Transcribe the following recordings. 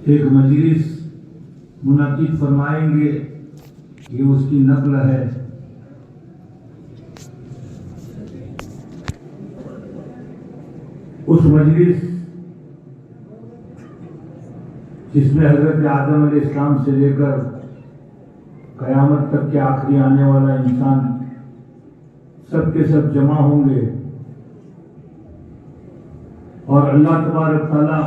ایک مجلس منعقد فرمائیں گے، یہ اس کی نقل ہے۔ اس مجلس جس میں حضرت آدم علیہ السلام سے لے کر قیامت تک کے آخری آنے والا انسان سب کے سب جمع ہوں گے، اور اللہ تبارک تعالیٰ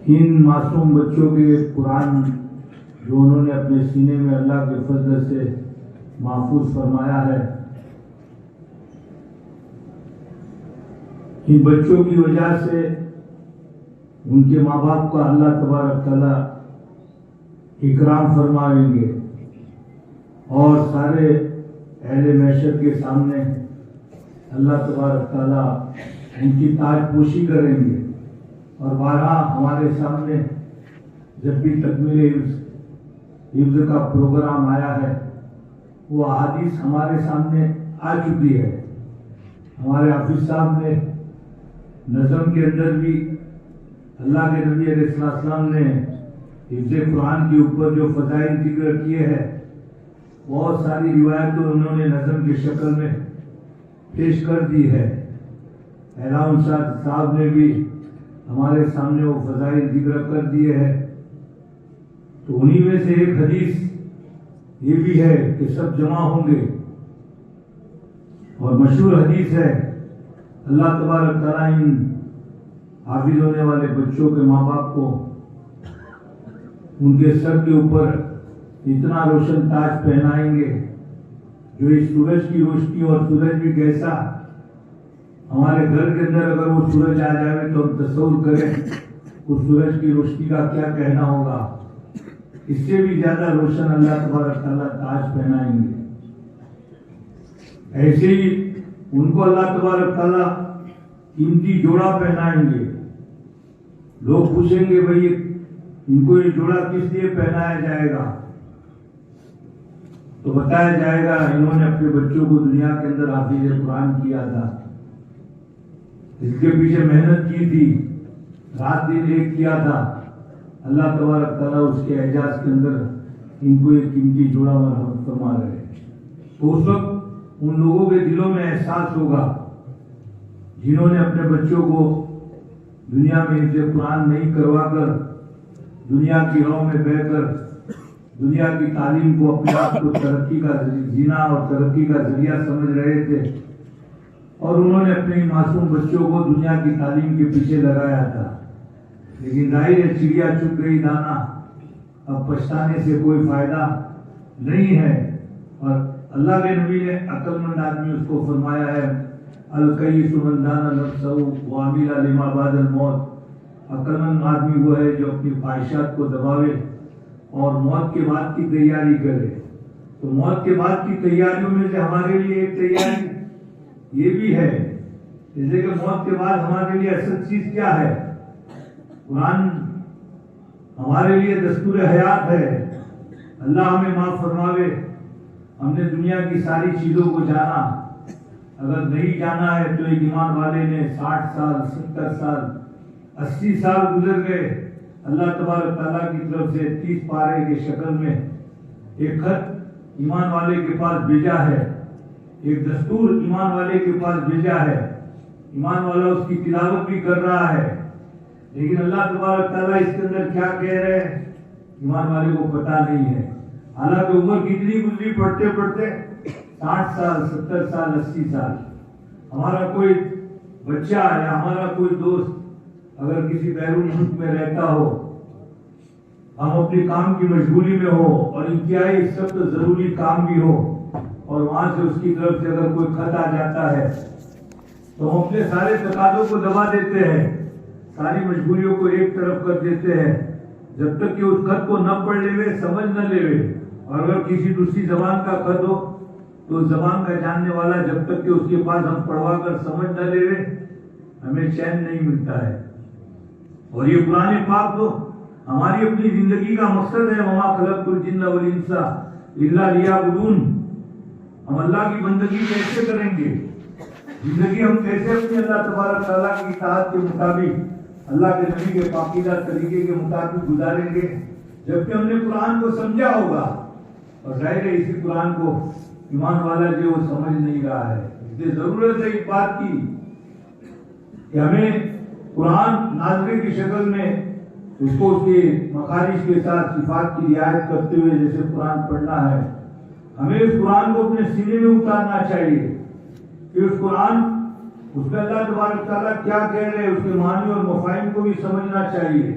ان معصوم بچوں کے قرآن جو انہوں نے اپنے سینے میں اللہ کے فضل سے محفوظ فرمایا ہے، ان بچوں کی وجہ سے ان کے ماں باپ کا اللہ تبارک تعالیٰ اکرام فرمائیں گے، اور سارے اہل معیشت کے سامنے اللہ تبارک تعالیٰ ان کی تاج پوشی کریں گے۔ اور بارہا ہمارے سامنے جب بھی تکمیل حفظ کا پروگرام آیا ہے، وہ احادیث ہمارے سامنے آ چکی ہے۔ ہمارے حافظ صاحب نے نظم کے اندر بھی اللہ کے نبی علیہ السلام نے حفظ قرآن کے اوپر جو فضائل ذکر کیے ہیں، بہت ساری روایتوں انہوں نے نظم کی شکل میں پیش کر دی ہے۔ اعلان صاحب نے بھی ہمارے سامنے وہ فضائل ذکر کر دیے ہیں۔ تو انہی میں سے ایک حدیث یہ بھی ہے کہ سب جمع ہوں گے، اور مشہور حدیث ہے، اللہ تبارک تعالیٰ ان حافظ ہونے والے بچوں کے ماں باپ کو ان کے سر کے اوپر اتنا روشن تاج پہنائیں گے جو اس سورج کی روشنی، اور سورج بھی کیسا، ہمارے گھر کے اندر اگر وہ سورج آ جائے تو ہم تصور کریں اس سورج کی روشنی کا کیا کہنا ہوگا۔ اس سے بھی زیادہ روشن اللہ تبارک تعالیٰ تاج پہنائیں گے۔ ایسے ہی ان کو اللہ تبارک تعالیٰ قیمتی جوڑا پہنائیں گے۔ لوگ پوچھیں گے بھائی ان کو یہ جوڑا کس لیے پہنایا جائے گا، تو بتایا جائے گا انہوں نے اپنے بچوں کو دنیا کے اندر حافظ قرآن کیا تھا، اس کے پیچھے محنت کی تھی، رات دن ایک کیا تھا۔ اللہ تبارک تعالیٰ اس کے اعجاز کے اندر ان کو یہ قیمتی جوڑا مرحمت فرما رہے ہیں۔ تو اس وقت ان لوگوں کے دلوں میں احساس ہوگا جنہوں نے اپنے بچوں کو دنیا میں حفظ قرآن نہیں کروا کر دنیا کی راہ میں بہ کر دنیا کی تعلیم کو اپنے آپ کو ترقی کا زینہ اور ترقی کا ذریعہ سمجھ رہے تھے، اور انہوں نے اپنے معصوم بچوں کو دنیا کی تعلیم کے پیچھے لگایا تھا۔ لیکن ظاہر ہے چڑیا چگ گئی دانا، اب پچھتانے سے کوئی فائدہ نہیں ہے۔ اور اللہ کے نبی نے عقل مند آدمی اس کو فرمایا ہے، الکیس من دان نفسہ وعمل لما بعد الموت۔ عقل مند آدمی وہ ہے جو اپنی خواہشات کو دباوے اور موت کے بعد کی تیاری کرے۔ تو موت کے بعد کی تیاریوں میں سے ہمارے لیے ایک تیاری یہ بھی ہے، جیسے کہ موت کے بعد ہمارے لیے اصل چیز کیا ہے؟ قرآن ہمارے لیے دستور حیات ہے۔ اللہ ہمیں معاف فرماوے، ہم نے دنیا کی ساری چیزوں کو جانا، اگر نہیں جانا ہے تو ایک ایمان والے نے 60 سال 70 سال 80 سال گزر گئے، اللہ تبارک تعالیٰ کی طرف سے 30 پارے کی شکل میں ایک خط ایمان والے کے پاس بھیجا ہے، ایک دستور ایمان والے کے پاس بھیجا ہے، ایمان والا اس کی تلاوت بھی کر رہا ہے، لیکن اللہ تبارک تعالیٰ اس کے اندر کیا کہہ رہے ہیں ایمان والے کو پتہ نہیں ہے۔ حالانکہ عمر کتنی گزری پڑھتے پڑھتے 60 سال 70 سال 80 سال۔ ہمارا کوئی بچہ یا ہمارا کوئی دوست اگر کسی بیرون ملک میں رہتا ہو، ہم اپنی کام کی مشغولی میں ہو اور انتہائی سخت ضروری کام بھی ہو، اور وہاں سے اس کی طرف سے اگر کوئی خط آ جاتا ہے تو ہم اپنے سارے تقاضوں کو دبا دیتے ہیں، ساری مشغولیوں کو ایک طرف کر دیتے ہیں، جب تک کہ اس خط کو نہ پڑھ لے سمجھ نہ لے۔ اور اگر کسی دوسری زبان کا خط ہو تو اس زبان کا جاننے والا جب تک کہ اس کے پاس ہم پڑھوا کر سمجھ نہ لے ہمیں چین نہیں ملتا ہے۔ اور یہ قرآن پاک تو ہماری اپنی زندگی کا مقصد ہے، وما خلقت الجن والانس الا لیعبدون۔ ہم اللہ کی بندگی کیسے کریں گے؟ زندگی ہم کیسے اپنی اللہ تبارک تعالیٰ کی اطاعت کے مطابق اللہ کے نبی کے پاکیزہ طریقے کے مطابق گزاریں گے، جبکہ ہم نے قرآن کو سمجھا ہوگا، اور ظاہر ہے اسی قرآن کو ایمان والا جو وہ سمجھ نہیں رہا ہے۔ اس لیے ضرورت ہے اس بات کی کہ ہمیں قرآن نازلے کی شکل میں اس کو اس کے مخارج کے ساتھ صفات کی رعایت کرتے ہوئے جیسے قرآن پڑھنا ہے، ہمیں اس قرآن کو اپنے سینے میں اتارنا چاہیے کہ اس قرآن اس میں اللہ تبارک تعالیٰ کیا کہہ رہے ہیں، اس کے معنی اور مفاہیم کو بھی سمجھنا چاہیے،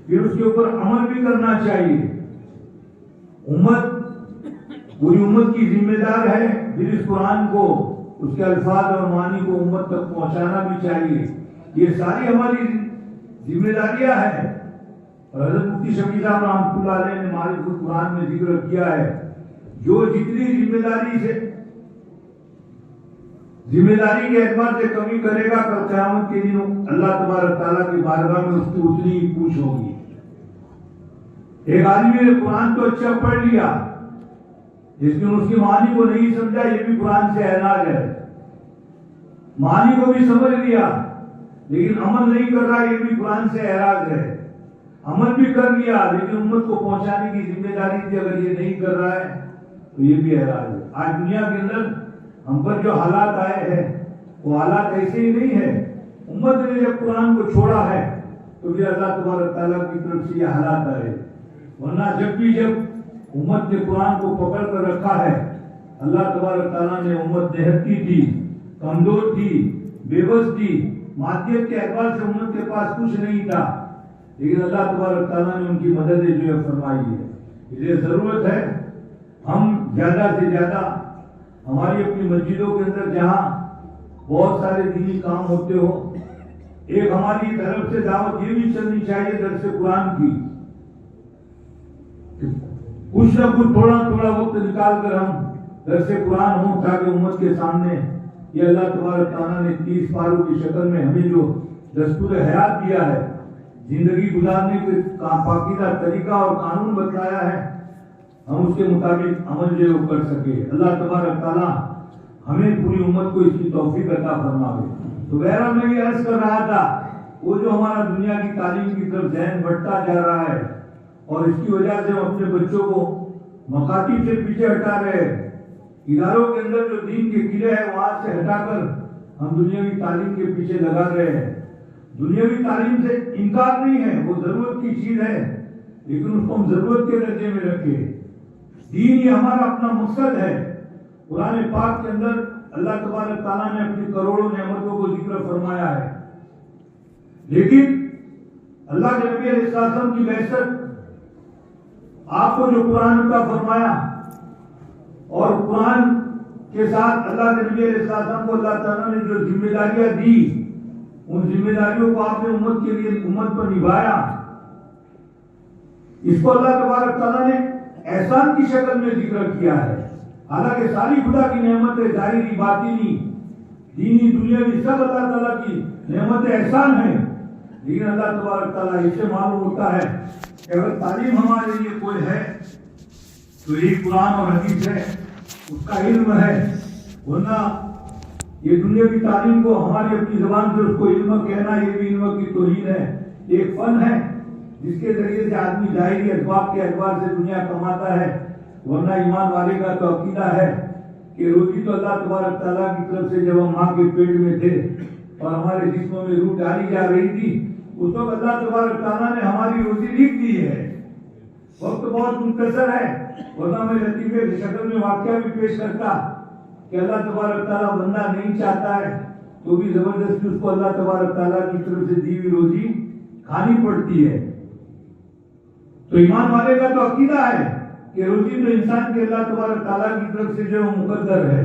پھر اس کے اوپر عمل بھی کرنا چاہیے۔ امت پوری امت کی ذمہ دار ہے، پھر اس قرآن کو اس کے الفاظ اور معنی کو امت تک پہنچانا بھی چاہیے۔ یہ ساری ہماری ذمہ داریاں ہیں، اور حضرت مفتی شفیع صاحب رحمۃ اللہ علیہ نے معرفت القرآن میں ذکر کیا ہے، جو جتنی ذمہ داری کے اعتبار سے کمی کرے گا، کل قیامت کے دن اللہ تبارک تعالیٰ کی بارگاہ میں اس کی اتنی ہی پوچھ ہوگی۔ ایک آدمی نے قرآن تو اچھا پڑھ لیا، لیکن اس کی معنی کو نہیں سمجھا، یہ بھی قرآن سے اعراض ہے۔ معنی کو بھی سمجھ لیا لیکن عمل نہیں کر رہا، یہ بھی قرآن سے اعراض ہے۔ عمل بھی کر لیا لیکن امت کو پہنچانے کی ذمہ داری تھی، اگر یہ نہیں کر رہا ہے تو یہ بھی اعراض ہے۔ آج دنیا کے اندر ہم پر جو حالات آئے ہیں وہ حالات ایسے ہی نہیں ہیں۔ امت نے جب قرآن کو چھوڑا ہے تو پھر اللہ تبارک تعالیٰ کی طرف سے یہ حالات آئے، ورنہ جب امت نے قرآن کو پکڑ کر رکھا ہے، اللہ تبارک تعالیٰ نے امت نہتی تھی، کمزور تھی، بے بس تھی، مادیت کے اعتبار سے امت کے پاس کچھ نہیں تھا، لیکن اللہ تبارک تعالیٰ نے ان کی مدد جو ہے فرمائی ہے۔ اس لیے ضرورت ہے ہم زیادہ سے زیادہ ہماری اپنی مسجدوں کے اندر جہاں بہت سارے دینی کام ہوتے ہو، ایک ہماری طرف سے دعوت یہ بھی چلنی چاہیے درس قرآن کی، کچھ نہ کچھ تھوڑا وقت نکال کر ہم درس قرآن ہوں، تاکہ امت کے سامنے یہ اللہ تبارک تعالیٰ نے 30 پاروں کی شکل میں ہمیں جو دستور حیات دیا ہے، زندگی گزارنے کا پاکیزہ طریقہ اور قانون بتلایا ہے، ہم اس کے مطابق عمل جو کر سکے۔ اللہ تبارک تعالیٰ ہمیں پوری امت کو اس کی توفیق عطا فرمائے۔ تو بہرحال میں یہ عرض کر رہا تھا، وہ جو ہمارا دنیا کی تعلیم کی طرف ذہن بڑھتا جا رہا ہے، اور اس کی وجہ سے ہم اپنے بچوں کو مکاتب سے پیچھے ہٹا رہے ہیں، اداروں کے اندر جو دین کے قلعے ہیں وہاں سے ہٹا کر ہم دنیاوی تعلیم کے پیچھے لگا رہے ہیں۔ دنیاوی تعلیم سے انکار نہیں ہے، وہ ضرورت کی چیز ہے، لیکن اس کو ہم ضرورت کے درجے میں رکھیں۔ دین یہ ہمارا اپنا مقصد ہے۔ قرآن پاک کے اندر اللہ تبارک تعالیٰ نے اپنی کروڑوں نعمتوں کو ذکر فرمایا ہے، لیکن اللہ کے نبی علیہ السلام کی بعثت، آپ کو جو قرآن عطا فرمایا اور قرآن کے ساتھ اللہ کے نبی علیہ السلام کو اللہ تعالیٰ نے جو ذمہ داریاں دی، ان ذمہ داریوں کو آپ نے امت کے لیے امت پر نبھایا۔ اس کو اللہ تبارک تعالیٰ نے احسان کی شکل میں ذکر کیا ہے، حالانکہ ساری خدا کی نعمتیں ظاہری باطنی دینی دنیاوی سب اللہ تعالیٰ کی نعمت احسان ہے، لیکن اللہ تبارک تعالیٰ اس سے معلوم ہوتا ہے کہ اگر تعلیم ہمارے لیے کوئی ہے تو یہی قرآن اور حدیث ہے، اس کا علم ہے، ورنہ یہ دنیاوی تعلیم کو ہماری اپنی زبان سے اس کو علم کہنا یہ بھی علم کی توہین ہے۔ ایک فن ہے جس کے ذریعے سے آدمی ظاہری اسباب کے اعتبار سے دنیا کماتا ہے، ورنہ ایمان والے کا تو عقیدہ ہے کہ روزی تو اللہ تبارک تعالیٰ کی طرف سے جب ہم ماں کے پیٹ میں تھے اور ہمارے جسموں میں روح ڈالی جا رہی تھی، اس وقت اللہ تبارک تعالیٰ نے ہماری روزی لکھ دی ہے۔ وقت بہت مختصر ہے، ورنہ میں لطیفے کی شکل میں واقعہ بھی پیش کرتا کہ اللہ تبارک تعالیٰ بندہ نہیں چاہتا ہے تو بھی زبردستی اس کو اللہ تبارک تعالیٰ کی طرف سے دی ہوئی روزی کھانی پڑتی ہے۔ تو ایمان والے کا تو عقیدہ ہے کہ روزی تو انسان کے اللہ تبارک تعالیٰ کی طرف سے جو مقدر ہے۔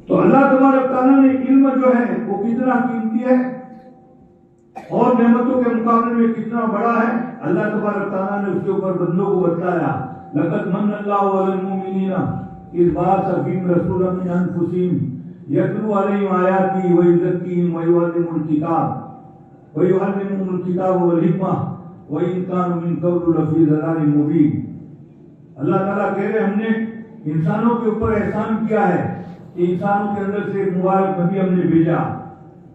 تو اللہ تبارک تعالیٰ نے علم جو ہے وہ کتنا قیمتی ہے اور نعمتوں کے مقابلے میں کتنا بڑا ہے، اللہ تبارک تعالیٰ نے اس کے اوپر بندوں کو بتلایا۔ لقد من اللہ علی المؤمنین اذ بعث فیہم رسولا من انفسہم یتلو علیہم آیاتہ ویزکیہم ویعلمہم الکتاب والحکمہ وَإِن كَانُوا مِن قَبْلُ لَفِي ضَلَالٍ مُبِينٍ۔ اللہ تعالیٰ کہہ رہے ہم نے انسانوں کے اوپر احسان کیا ہے کہ انسانوں کے اندر سے ایک مبارک نبی ہم نے بھیجا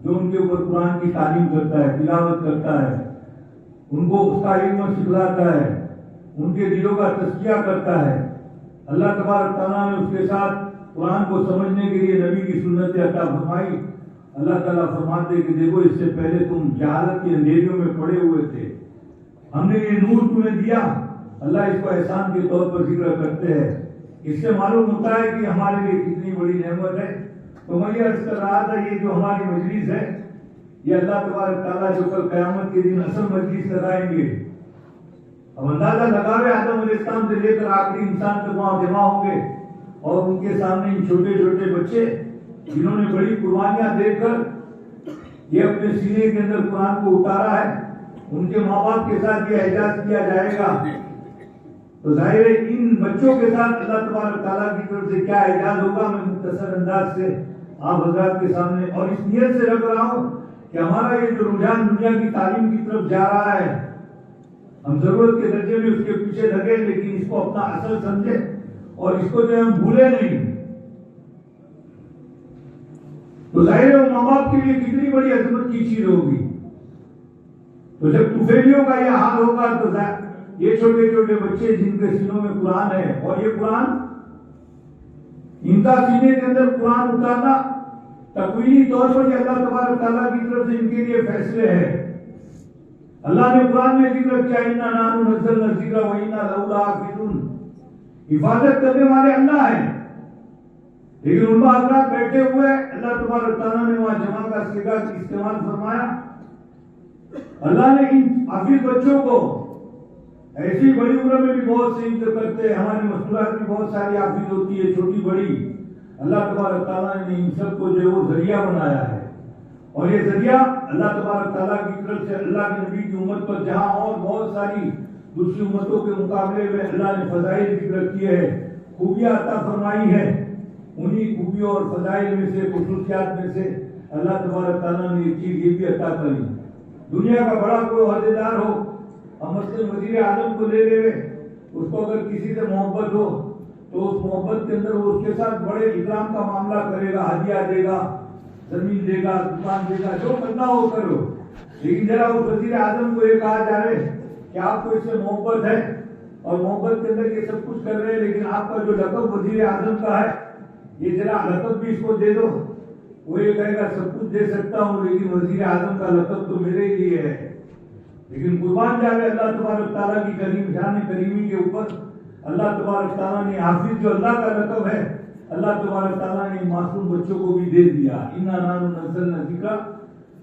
جو ان کے اوپر قرآن کی تعلیم کرتا ہے، تلاوت کرتا ہے، ان کو اس کا علم سکھلاتا ہے، ان کے دلوں کا تزکیہ کرتا ہے، اللہ تبارک تعالیٰ نے اس کے ساتھ قرآن کو سمجھنے کے لیے نبی کی سنت عطا فرمائی۔ اللہ تعالیٰ فرماتے کہ دیکھو اس سے پہلے تم جہالت کے اندھیریوں میں پڑے ہوئے تھے، ہم نے یہ نور تمہیں دیا۔ اللہ اس کو احسان کے طور پر ذکر کرتے ہیں۔ اس سے معلوم ہوتا ہے کہ ہمارے لیے کتنی بڑی نعمت ہے۔ تو میں یہ عرض کر رہا تھا، یہ جو ہماری مجلس ہے، یہ اللہ تبارک تعالیٰ جو کل قیامت کے دن اصل مجلس کرائیں گے، اب اندازہ لگاوے آدم علیہ السلام سے لے کر آخری انسان تک وہاں جمع ہوں گے، اور ان کے سامنے ان چھوٹے چھوٹے بچے جنہوں نے بڑی قربانیاں دے کر یہ اپنے سینے کے اندر قرآن کو اتارا ہے، ان کے ماں باپ کے ساتھ یہ اعزاز کیا جائے گا۔ تو ظاہر ہے ان بچوں کے ساتھ اللہ تبارک تعالیٰ کی طرف سے کیا اعزاز ہوگا، میں مختصر انداز سے آپ حضرات کے سامنے اور اس نیت سے رکھ رہا ہوں کہ ہمارا یہ جو رجحان دنیا کی تعلیم کی طرف جا رہا ہے، ہم ضرورت کے درجے میں اس کے پیچھے لگے، لیکن اس کو اپنا اصل سمجھے اور اس کو جو ہم بھولے نہیں۔ تو ظاہر ہے وہ ماں باپ کے لیے کتنی بڑی عظمت کی چیز ہوگی۔ تو جب طفیلیوں کا یہ حال ہوگا تو یہ چھوٹے چھوٹے بچے جن کے سینوں میں قرآن ہے، اور یہ قرآن ان کا سینے کے اندر قرآن اتارنا تکوینی طور پر یہ اللہ تبارک تعالیٰ کی طرف سے ان کے لیے فیصلے ہیں۔ اللہ نے قرآن میں ذکر کیا، اِنَّا نَحْنُ نَزَّلْنَا الذِّكْرَ وَإِنَّا لَهُ لَحَافِظُونَ، حفاظت کرنے والے اللہ ہیں، لیکن ان حضرات بیٹھے ہوئے اللہ تبارک تعالیٰ نے وہاں جمع کا صیغہ استعمال فرمایا۔ اللہ نے ان حافظ بچوں کو ایسی بڑی عمر میں بھی بہت سے عزت کرتے ہیں، ہماری مستورات کی بہت ساری حافظ ہوتی ہے، چھوٹی بڑی، اللہ تبارک تعالیٰ نے ان سب کو جو ہے وہ ذریعہ بنایا ہے، اور یہ ذریعہ اللہ تبارک تعالیٰ کی طرف سے اللہ کے نبی کی امت پر جہاں اور بہت ساری دوسری امتوں کے مقابلے میں اللہ نے فضائل ذکر کیے ہیں، خوبیاں عطا فرمائی ہیں، انہی خوبیوں اور فضائل میں سے، خصوصیات میں سے اللہ تبارک تعالیٰ نے یہ چیز یہ بھی عطا کری۔ دنیا کا بڑا کوئی عہدیدار ہو، ہم مثلاً وزیر اعظم کو لے لے، اس کو اگر کسی سے محبت ہو تو اس محبت کے اندر وہ اس کے ساتھ بڑے اکرام کا معاملہ کرے گا، ہدیہ دے گا، زمین دے گا، دکان دے گا، جو کرنا ہو کرو۔ لیکن ذرا اس وزیر اعظم کو یہ کہا جائے کہ آپ کو اس سے محبت ہے اور محبت کے اندر یہ سب کچھ کر رہے ہیں، لیکن آپ کا جو لقب وزیر اعظم کا ہے یہ ذرا لقب بھی اس کو دے دو، وہ یہ کہے گا سب کچھ دے سکتا ہوں لیکن وزیر اعظم کا لقب تو میرے ہی لیے ہے۔ لیکن قربان جاوے اللہ تبارک تعالیٰ کی کریم شان کریمی کے اوپر اللہ تبارک تعالیٰ نے حافظ جو اللہ کا لقب ہے، اللہ تبارک تعالیٰ نے معصوم بچوں کو بھی دے دیا۔ اِنَّا نَحْنُ نَزَّلْنَا الذِّكْرَ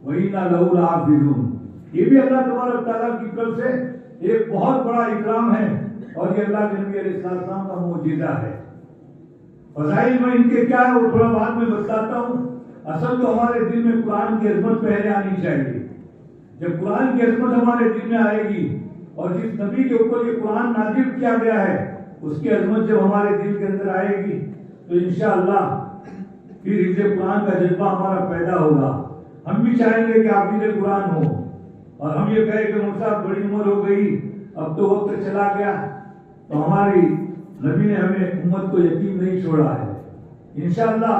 وَإِنَّا لَهُ لَحَافِظُونَ، یہ بھی اللہ تبارک تعالیٰ کی طرف سے ایک بہت بڑا اکرام ہے، اور یہ اللہ کے نبی علیہ السلام کا معجزہ ہے۔ فضائل میں ان کے کیا ہے وہ تھوڑا بعد میں بتاتا ہوں۔ اصل تو ہمارے دل میں قرآن کی عظمت پہلے آنی چاہیے۔ جب قرآن کی عظمت ہمارے دل میں آئے گی، اور جس نبی کے اوپر یہ قرآن نازل کیا گیا ہے اس کی عظمت جب ہمارے دل کے اندر آئے گی تو انشاءاللہ پھر حفظ قرآن کا جذبہ ہمارا پیدا ہوگا۔ ہم بھی چاہیں گے کہ حافظ قرآن ہو، اور ہم یہ کہیں کہ مصعب بڑی عمر ہو گئی، اب تو وقت چلا گیا، تو ہماری نبی نے ہمیں امت کو یتیم نہیں چھوڑا ہے۔ انشاءاللہ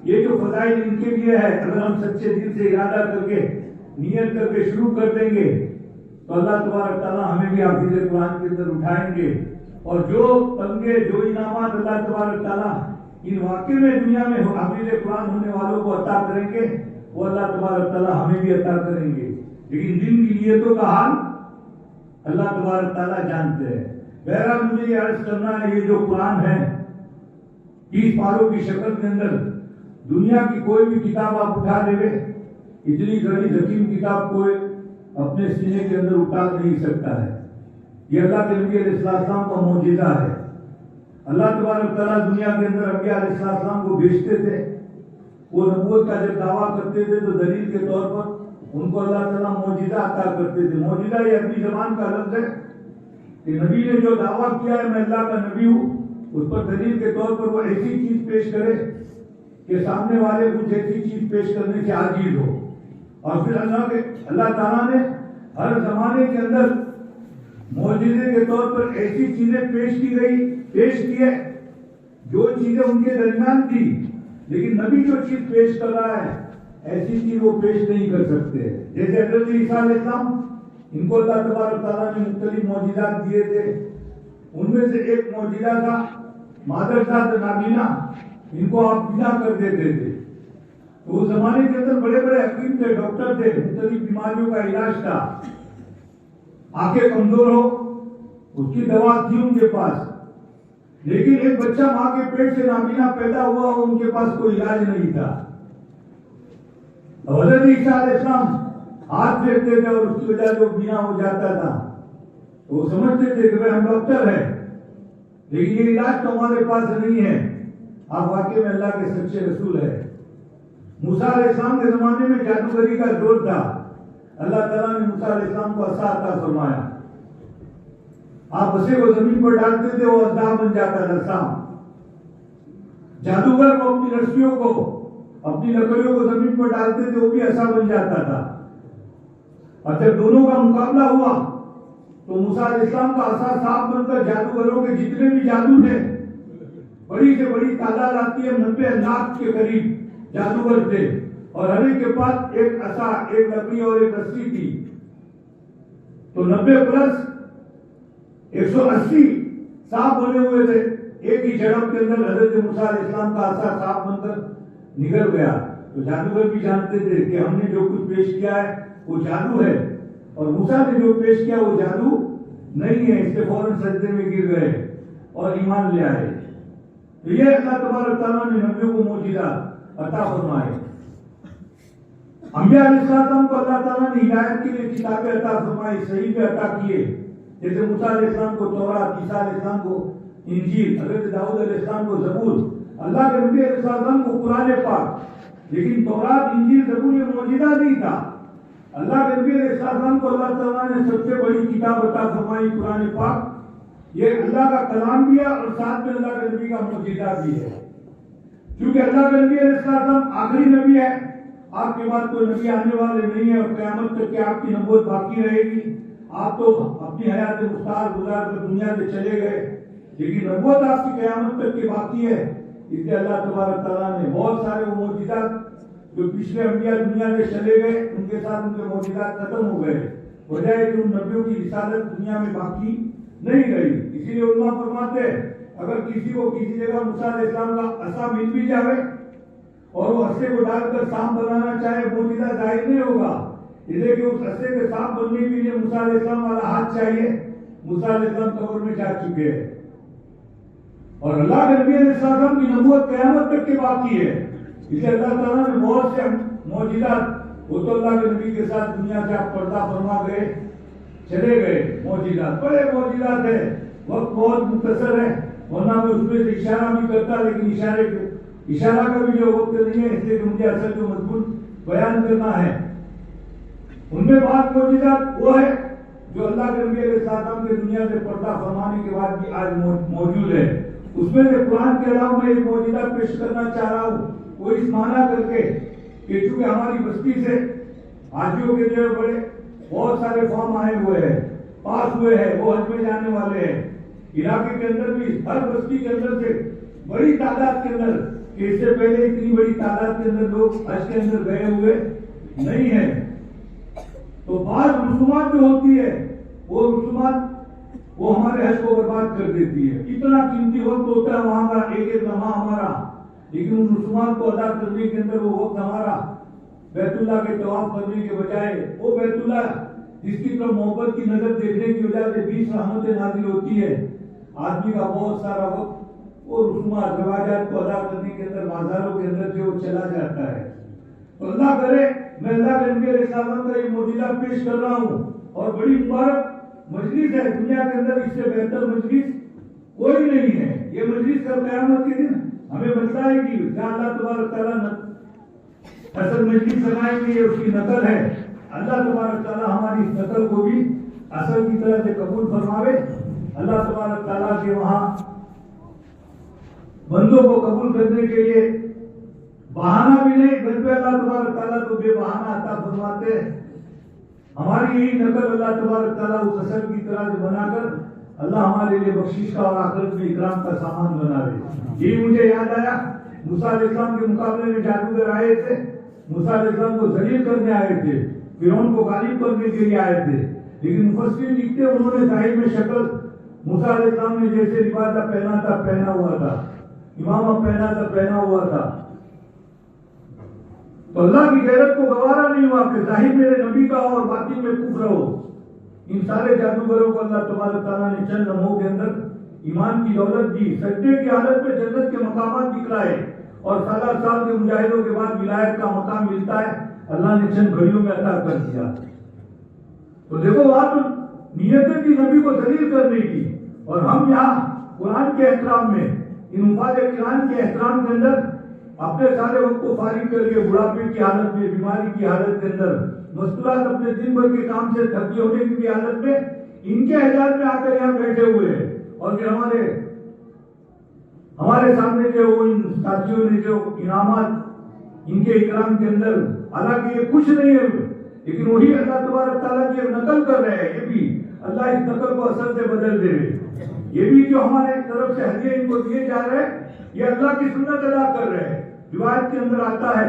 یہ جو فضائل ان کے لیے ہے، اگر ہم سچے دل سے ارادہ کر کے نیت کر کے شروع کر دیں گے تو اللہ تبارک تعالیٰ ہمیں بھی حافظ قرآن کے اندر اٹھائیں گے، اور جو تمغے جو انعامات اللہ تبارک تعالیٰ ان واقعے میں دنیا میں حافظ قرآن ہونے والوں کو عطا کریں گے وہ اللہ تبارک تعالیٰ ہمیں بھی عطا کریں گے، لیکن دل کی نیتوں کا حال اللہ تبارک تعالیٰ جانتے ہیں۔ بہرحال مجھے یہ عرض کرنا ہے، یہ جو قرآن ہے 30 پاروں کی شکل کے اندر دنیا کی کوئی بھی کتاب آپ اٹھا لے، اتنی غریب حکیم کتاب کوئی اپنے سینے کے اندر اتار نہیں سکتا ہے۔ یہ اللہ کے نبی علیہ السلام کا معجزہ ہے۔ اللہ تبارک تعالیٰ دنیا کے اندر انبیاء علیہ السلام کو بھیجتے تھے، وہ نبوت کا جب دعویٰ کرتے تھے تو دلیل کے طور پر ان کو اللہ تعالیٰ معجزہ عطا کرتے تھے۔ معجزہ یہ عربی زبان کا لفظ ہے کہ نبی نے جو دعویٰ کیا ہے میں اللہ کا نبی ہوں، اس پر دلیل کے طور پر وہ ایسی چیز پیش کرے کہ سامنے والے کچھ ایسی چیز پیش کرنے سے عاجز ہو، اور پھر اللہ تعالیٰ نے ہر زمانے کے اندر معجزے کے طور پر ایسی چیزیں پیش کی ہے جو چیزیں ان کے درمیان تھی، لیکن نبی جو چیز پیش کر رہا ہے ایسی چیز وہ پیش نہیں کر سکتے. جیسے حضرت عیسیٰ علیہ السلام، ان کو اللہ تبارک تعالیٰ نے مختلف معجزات دیے تھے. ان میں سے ایک معجزہ تھا مادر ذات نابینا، ان کو آپ بینا کر دیتے تھے. تو اس زمانے کے اندر بڑے بڑے حکیم تھے، ڈاکٹر تھے، مختلف بیماریوں کا علاج تھا. آنکھیں کمزور ہو اس کی دوا تھی ان کے پاس، لیکن ایک بچہ ماں کے پیٹ سے نابینا پیدا ہوا ہو، ان کے پاس کوئی علاج نہیں تھا. حضرت عیسیٰ علیہ السلام ہاتھ پھیرتے تھے اور اس کی وجہ سے وہ بینا ہو جاتا تھا. تو وہ سمجھتے تھے کہ بھائی ہم ڈاکٹر ہیں، لیکن یہ علاج تو ہمارے پاس نہیں ہے. آپ واقعی میں اللہ کے سچے رسول ہیں. موسیٰ علیہ السلام کے زمانے میں جادوگری کا دور تھا. اللہ تعالیٰ نے موسیٰ علیہ السلام کو عصا عطا فرمایا. آپ عصے کو زمین پر ڈالتے تھے، وہ عصا بن جاتا تھا سانپ. جادوگر کو اپنی رسیوں کو، اپنی لکڑیوں کو زمین پر ڈالتے تھے، وہ بھی عصا بن جاتا تھا. اور جب دونوں کا مقابلہ ہوا تو موسیٰ علیہ السلام کا عصا سانپ بن کر جادوگروں کے جتنے بھی جادو تھے، بڑی سے بڑی تعداد آتی ہے، 90 لاکھ کے قریب جادوگر تھے، اور ہر ایک کے پاس ایک عصا، ایک لکڑی اور ایک رسی تھی. تو 90 پلس 180 سانپ بنے ہوئے تھے. ایک ہی جھڑپ کے اندر حضرت موسیٰ علیہ السلام کا عصا سانپ بن کر نکل گیا. تو جادوگر بھی جانتے تھے کہ ہم نے جو کچھ پیش کیا ہے وہ جادو ہے، اور موسیٰ نے جو پیش کیا وہ جادو نہیں ہے. اس کے فوراً سجدے میں گر گئے اور ایمان لے آئے. تو یہ اللہ تبارک تعالیٰ نے نبیوں کو معجزات عطا فرمائے. انبیاء علیہ السلام کو اللہ تعالیٰ نے ہدایت کے لیے کتابیں عطا فرمائی، صحیفے عطا کیے. جیسے موسیٰ علیہ السلام کو تورات، عیسیٰ علیہ السلام کو انجیل، حضرت داؤد علیہ السلام کو زبور، اللہ کے نبی علیہ السلام کو قرآن پاک. لیکن تورات، انجیل، زبور یہ معجزہ نہیں تھا. اللہ کے نبی علیہ السلام کو اللہ تعالیٰ نے سب سے بڑی کتاب عطا فرمائی، قرآن پاک. یہ اللہ کا کلام بھی ہے اور ساتھ میں اللہ کے نبی کا معجزہ بھی ہے. کیونکہ اللہ کے نبی علیہ السلام آخری نبی ہے، آپ کے بعد کوئی نبی آنے والے نہیں ہے، اور قیامت تک کہ آپ کی نبوت باقی رہے گی. آپ تو اپنی حیات مختار گزار کر دنیا سے چلے گئے، لیکن نبوت آپ کی قیامت تک کی باقی ہے. اس لیے اللہ تبارک تعالیٰ نے بہت سارے وہ معجزات جو پچھلے انبیاء دنیا سے چلے گئے، ان کے ساتھ ان کے معجزات ختم ہو گئے. وجہ ہے کہ ان نبیوں کی رسالت دنیا میں باقی نہیں رہی. اسی لیے علماء فرماتے ہیں اگر کسی کو کسی جگہ موسیٰ علیہ السلام کا عصا مل بھی جائے اور وہ عصے کو ڈال کر سانپ بنانا چاہے، معجزہ ظاہر نہیں ہوگا. اس لیے کہ اس عصے کے سانپ بننے کے لیے موسیٰ علیہ السلام والا ہاتھ چاہیے. موسیٰ علیہ السلام قبر میں جا چکے ہیں، اور اللہ کے نبی علیہ السلام کی نبوت قیامت تک کی باقی ہے. اس لیے اللہ تعالیٰ نے بہت سے معجزات، وہ تو اللہ کے نبی کے ساتھ دنیا سے آپ پردہ فرما گئے، چلے گئے. معجزات بڑے معجزات ہیں، وقت بہت مختصر ہے، ورنہ میں اس میں سے اشارہ بھی کرتا، لیکن اشارہ کا بھی جو وقت نہیں ہے، اس لیے کہ مجھے اصل جو مضمون بیان کرنا ہے. ان میں بات معجزات وہ ہے جو اللہ کے نبی علیہ السلام کے دنیا سے پردہ فرمانے کے بعد بھی آج موجود ہے. اس میں سے قرآن کے علاوہ میں ایک معجزہ پیش کرنا چاہ رہا ہوں، وہ اس معنی کر کے کہ چونکہ ہماری بستی سے حاجیوں کے جو بڑے بہت سارے فارم آئے ہوئے ہیں، پاس ہوئے ہیں، وہ حج میں جانے والے ہیں. علاقے کے اندر بھی ہر بستی کے اندر سے بڑی تعداد کے اندر، کہ اس سے پہلے اتنی بڑی تعداد کے اندر لوگ حج کے اندر گئے ہوئے نہیں ہیں. تو بعض رسومات جو ہوتی ہے وہ رسومات وہ ہمارے حج کو برباد کر دیتی ہے. اتنا قیمتی وقت ہوتا ہے وہاں کا، ایک لمحہ ہمارا، لیکن ان رسومات کو ادا کرنے کے اندر وہ وقت ہمارا بیت اللہ کے طواف کرنے کے بجائے وہ بیت اللہ جس کی طرف محبت کی نظر دیکھنے کی وجہ سے 20 رحمتیں نازل ہوتی ہے، آدمی کا بہت سارا وقت وہ رسومات روایات کو ادا کرنے کے اندر بازاروں کے اندر جو چلا جاتا ہے. تو اللہ کرے میں اللہ کے نبی علیہ السلام کا یہ معجزہ پیش کر رہا ہوں، اور بڑی مبارک مجلس ہے. دنیا کے اندر اس سے بہتر مجلس کوئی نہیں ہے. یہ مجلس کل قیامت کے دن ہمیں بتلائے گی، جہاں اللہ تبارک تعالیٰ اصل مجلس سنائیں گے، اس کی نقل ہے. اللہ تبارک تعالیٰ ہماری اس نقل کو بھی اصل کی طرح سے قبول فرماوے. اللہ تبارک تعالیٰ کے وہاں بندوں کو قبول کرنے کے لیے بہانہ بھی نہیں، بلکہ اللہ تبارک تعالیٰ تو بے بہانہ عطا فرماتے ہیں. ہماری یہی نقل اللہ تبارک تعالیٰ اس اصل کی طرح سے بنا کر اللہ ہمارے لیے بخشش کا اور آخرت میں اکرام کا سامان بنا دے. یہی مجھے یاد آیا، موسیٰ علیہ السلام کے مقابلے میں جادوگر آئے تھے موسیٰ علیہ السلام کو ذلیل کرنے آئے تھے، فرعون کو غالب کرنے کے لیے آئے تھے، لیکن مفسرین لکھتے انہوں نے ظاہر میں شکل موسیٰ علیہ السلام نے جیسے لباس پہنا تھا پہنا ہوا تھا، امامہ پہنا تھا پہنا ہوا تھا. تو اللہ کی غیرت کو گوارا نہیں ہوا کہ ظاہر میرے نبی کا اور باطن میں کفر ہو. ان سارے جادوگروں کو اللہ تبارک تعالیٰ نے چند لمحوں کے اندر ایمان کی دولت دی، سجدے کی حالت میں جنت کے مقامات دکھلائے، اور سالہ سال کے مجاہدوں کے بعد ولایت کا مقام ملتا ہے، اللہ نے چند گھڑیوں میں عطا کر دیا. تو دیکھو وہاں تو نیتیں تھی نبی کو ذلیل کرنے کی، اور ہم یہاں قرآن کے احترام میں، ان مفاد قرآن کے احترام کے اندر اپنے سارے وقت کو فارغ کر کے بڑھاپے کی حالت میں، بیماری کی حالت کے اندر، مستورات اپنے دن بھر کے کام سے تھکے ہونے کی حالت میں ان کے اعزاز میں آ کر یہاں بیٹھے ہوئے ہیں، اور پھر ہمارے سامنے جو ان ساتھیوں نے جو انعامات ان کے اکرام کے اندر، حالانکہ یہ کچھ نہیں ہے، لیکن وہی اللہ تبارک تعالیٰ کی نقل کر رہے ہیں. یہ بھی اللہ اس نقل کو اثر سے بدل دے رہے ہیں. یہ بھی جو ہمارے طرف سے ہدیے ان کو دیے جا رہے ہیں، یہ اللہ کی سنت ادا کر رہے ہیں. روایت کے اندر آتا ہے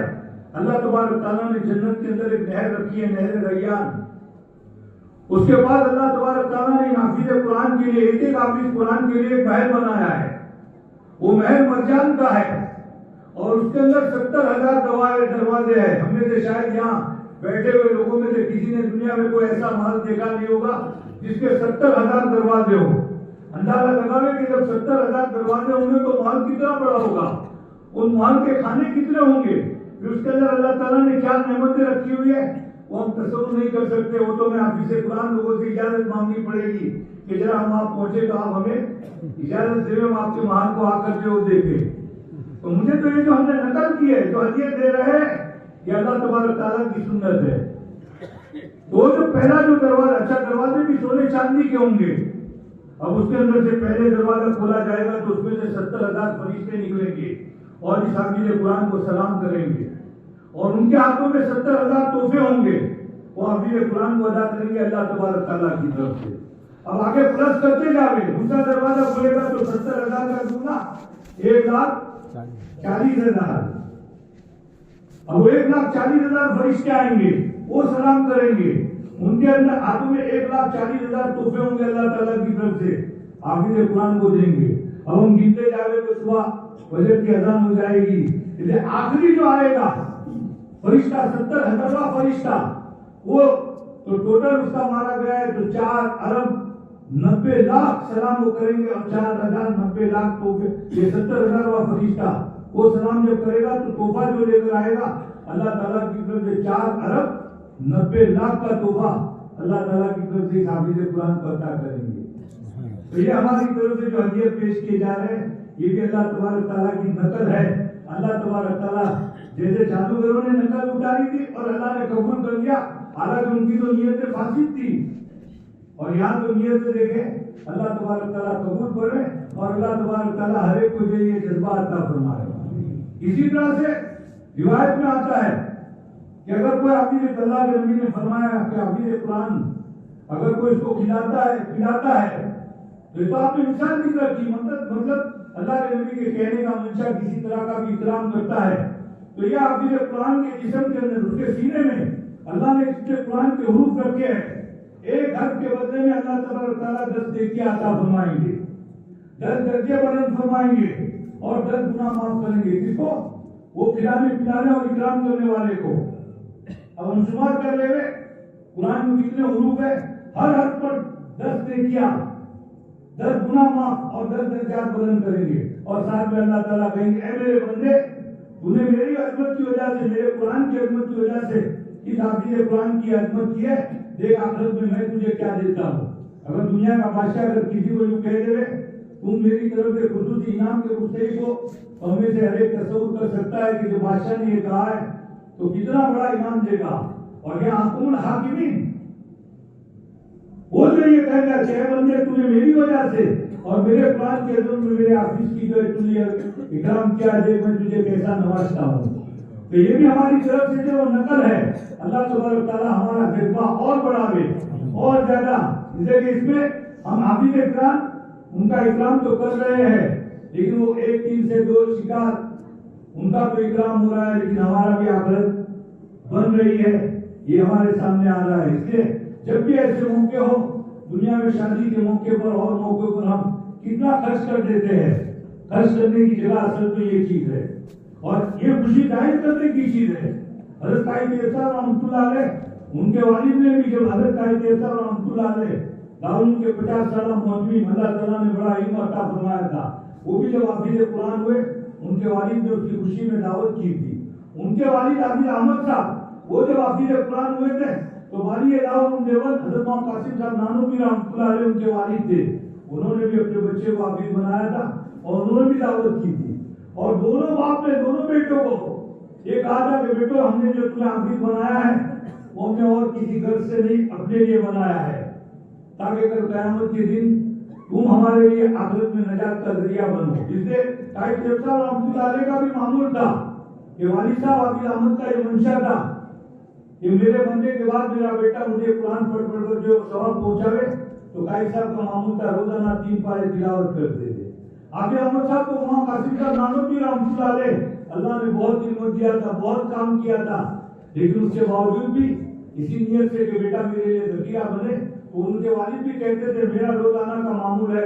اللہ تبارک تعالیٰ نے جنت کے اندر ایک نہر رکھی ہے، نہر ریان. اس کے بعد اللہ تبارک تعالیٰ نے حافظ قرآن کے لیے، ایک حافظ قرآن کے لیے ایک محل بنایا ہے. وہ محل مرجان کا ہے، اور اس کے اندر 70,000 دروازے ہیں. ہم میں سے شاید یہاں بیٹھے ہوئے لوگوں میں سے کسی نے دنیا میں کوئی ایسا محل دیکھا نہیں ہوگا جس کے 70,000 دروازے ہوں. اندازہ لگاوے کہ جب 70,000 دروازے ہوں گے تو محل کتنا بڑا ہوگا، ان محل کے کھانے کتنے ہوں گے، پھر اس کے اندر اللہ تعالیٰ نے کیا نعمتیں رکھی ہوئی ہے وہ ہم تصور نہیں کر سکتے. وہ تو میں حافظ قرآن لوگوں سے اجازت مانگنی پڑے گی کہ ذرا ہم آپ پہنچے تو آپ ہمیں اجازت دے، ہم آپ کے محل کو آ کر جو دیکھیں. تو مجھے تو یہ جو ہم نے نقل کی ہے، جو ہدیت دے رہے ہیں، یہ اللہ تبارک تعالیٰ کی سنت ہے. تو جو پہلا جو دروازہ، اچھا دروازے بھی سونے چاندی کے ہوں گے. اب اس کے اندر سے پہلے دروازہ کھولا جائے گا تو اس میں سے 70,000 فرشتے نکلیں گے اور اس حافظ قرآن کو سلام کریں گے، اور ان کے ہاتھوں میں 70,000 تحفے ہوں گے. وہ حافظ قرآن کو ادا کریں گے اللہ تبارک تعالیٰ کی طرف سے. اب آگے پلس کرتے جاوے، دوسرا دروازہ کھلے گا تو 70,000 کا دوں 1,40,000. اب وہ 1,40,000 فرشتے آئیں گے، وہ سلام کریں گے. ان کے اندر ہاتھوں میں 1,40,000 تحفے ہوں گے اللہ تعالیٰ کی طرف سے، حافظ قرآن کو دیں گے. اب ہم گنتے جاوے تو صبح فجر کی اذان ہو جائے گی. آخری جو آئے گا فرشتہ 70,000واں فرشتہ، وہ تو ٹوٹل اس کا مارا گیا ہے تو 4,90,00,000 سلام وہ کریں گے، اور 4,90,00,000 تحفے. یہ 70,000واں فرشتہ وہ سلام جب کرے گا تو تحفہ جو لے کر آئے گا اللہ تعالیٰ کی طرف سے 4,90,00,000 کا تحفہ اللہ تعالیٰ کی طرف سے حافظ قرآن کو عطا کریں گے. تو یہ ہماری طرف سے جو ہدیت پیش کیے جا رہے ہیں، یہ بھی اللہ تبارک تعالیٰ کی نقل ہے. اللہ تبارک تعالیٰ جیسے جادوگروں نے نقل اتاری تھی اور اللہ نے قبول کر لیا، حالانکہ ان کی تو نیتیں فاسد تھی، اور یہاں تو نیت سے دیکھیں اللہ تبارک تعالیٰ قبول کرے، اور اللہ تبارک تعالیٰ ہر ایک کو جو یہ جذبہ عطا فرمائے. اسی طرح سے روایت میں آتا ہے کہ اگر کوئی حافظ، اللہ کے نبی نے فرمایا کہ حافظ قرآن اگر کوئی اس کو کھلاتا ہے تو آپ نے مثال ذکر رکھی، مطلب اللہ کے نبی کے کہنے کا منشا کسی طرح کا بھی اکرام کرتا ہے تو یہ حافظ قرآن کے جسم کے اندر، اس کے سینے میں اللہ نے جتنے قرآن کے حروف رکھے ہیں، ایک حرف کے بدلے میں اللہ تبارک تعالیٰ 10 نیکیاں عطا فرمائیں گے، 10 درجے بلند فرمائیں گے، اور 10 گناہ معاف کریں گے. کس کو؟ وہ کھلانے پلانے اور اکرام کرنے والے کو. اب ہم شمار کر لے قرآن میں کتنے حروف ہیں، ہر حرف پر 10 نیکیاں، 10 گناہ معاف اور 10 درجات بلند کریں گے. اور ساتھ میں اللہ تعالیٰ کہیں گے اے میرے بندے، تو نے میری عظمت کی وجہ سے، میرے قرآن کی عظمت کی وجہ سے اس حافظ قرآن کی عظمت کی ہے، دیکھ آخرت میں تجھے کیا دیتا ہوں. اگر دنیا کا بادشاہ اگر کسی کو یوں کہہ دے تم میری طرف سے خصوصی انعام کے مستحق ہو، تو ہمیں سے ہر ایک تصور کر سکتا ہے کہ جو بادشاہ نے یہ کہا ہے تو کتنا بڑا انعام دے گا. اور یہ حکم الحاکمین، وہ جو یہ کہہ گا کہ اے بندے تو نے میری وجہ سے اور میرے قرآن کے عظمت میں میرے حافظ کی جو ہے تو نے اکرام کیا، دیکھ میں تجھے کیسا نوازتا ہوں. تو یہ بھی ہماری طرف سے جو نقل ہے. اللہ تبارک تعالیٰ ہمارا جذبہ اور بڑھاوے اور زیادہ، جیسے کہ اس میں ہم حافظ قرآن ان کا اکرام تو کر رہے ہیں، لیکن وہ 1 3 سے 2 شکار ان کا تو اکرام ہو رہا ہے، لیکن ہمارا بھی آخرت بن رہی ہے، یہ ہمارے سامنے آ رہا ہے۔ اس لیے جب بھی ایسے موقع ہو، دنیا میں شادی کے موقع پر اور موقع پر ہم کتنا خرچ کر دیتے ہیں۔ خرچ کرنے کی جگہ اصل تو یہ چیز ہے، اور یہ خوشی ظاہر کرنے کی چیز ہے۔ حضرت قائد صاحب رحمۃ اللہ علیہ، ان کے والد نے بھی جب حضرت قائد صاحب رحمۃ اللہ علیہ دارالعلوم کے 50 سالہ مولوی اللہ تعالیٰ نے بڑا علم عطا فرمایا تھا، وہ بھی جب حافظ قرآن ہوئے، ان کے والد نے اس کی خوشی میں دعوت کی تھی۔ ان کے والد حافظ احمد صاحب، وہ جب حافظ قرآن ہوئے تھے تو والی دارالعلوم دیوبند حضرت محمد قاسم صاحب نانوتوی رحمۃ اللہ علیہ ان کے والد تھے، انہوں نے بھی اپنے بچے کو حافظ بنایا تھا اور انہوں نے بھی دعوت کی تھی۔ اور دونوں باپ نے دونوں بیٹوں کو یہ کہا تھا کہ بیٹو، ہم نے جو تمہیں حافظ بنایا ہے وہ ہم نے اور کسی غرض سے نہیں، اپنے لیے بنایا ہے، تاکہ کل قیامت کے دن تم ہمارے لیے آخرت میں نجات کا ذریعہ بنو۔ اس لیے قائد صاحب رحمۃ اللہ علیہ کا بھی معمول تھا کہ والد صاحب حافظ احمد کا یہ منشا تھا کہ میرے بننے کے بعد میرا بیٹا مجھے قرآن پڑھ پڑھ کر جو ثواب پہنچاوے، تو قائد صاحب کا معمول تھا روزانہ 3 پارے تلاوت کرتے تھے۔ حافظ احمد صاحب کو وہاں قاسم صاحب نانوتوی رحمۃ اللہ علیہ اللہ نے بہت علم دیا تھا، بہت کام کیا تھا، لیکن اس کے باوجود بھی اسی نیت سے کہ بیٹا میرے لیے ذخیرہ بنے، تو ان کے والد بھی کہتے تھے میرا روزانہ کا معمول ہے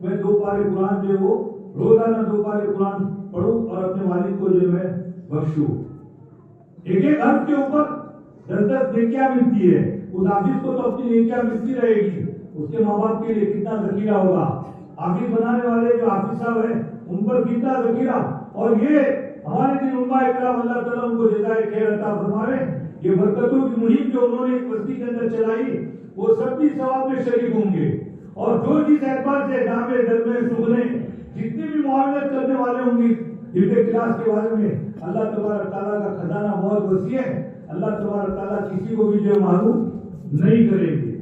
میں 2 پارے قرآن جو وہ روزانہ 2 پارے قرآن پڑھوں اور اپنے والد کو جو میں بخشوں۔ ایک ایک حرف کے اوپر 10 نیکیاں ملتی ہے، اس حافظ کو تو اپنی نیکیاں ملتی رہے گی، اس کے ماں باپ کے لیے کتنا ذخیرہ ہوگا۔ حافظ بنانے والے جو حافظ صاحب ہیں ان پر کتنا ذخیرہ، اور یہ ہمارے دن علماء اکرام اللہ تعالیٰ ان کو جزائے خیر عطا فرمائے، یہ برکتوں کی مہم جو انہوں نے ایک بستی کے اندر چلائی، وہ سب بھی ثواب میں شریک ہوں گے، اور جو جس اعتبار سے دامے درمے سگنے جتنے بھی معاونت کرنے والے ہوں گے حفظ کلاس کے بارے میں، اللہ تبارک تعالیٰ کا خزانہ بہت وسیع ہے، اللہ تبارک تعالیٰ کسی کو بھی جو معلوم نہیں کریں گے۔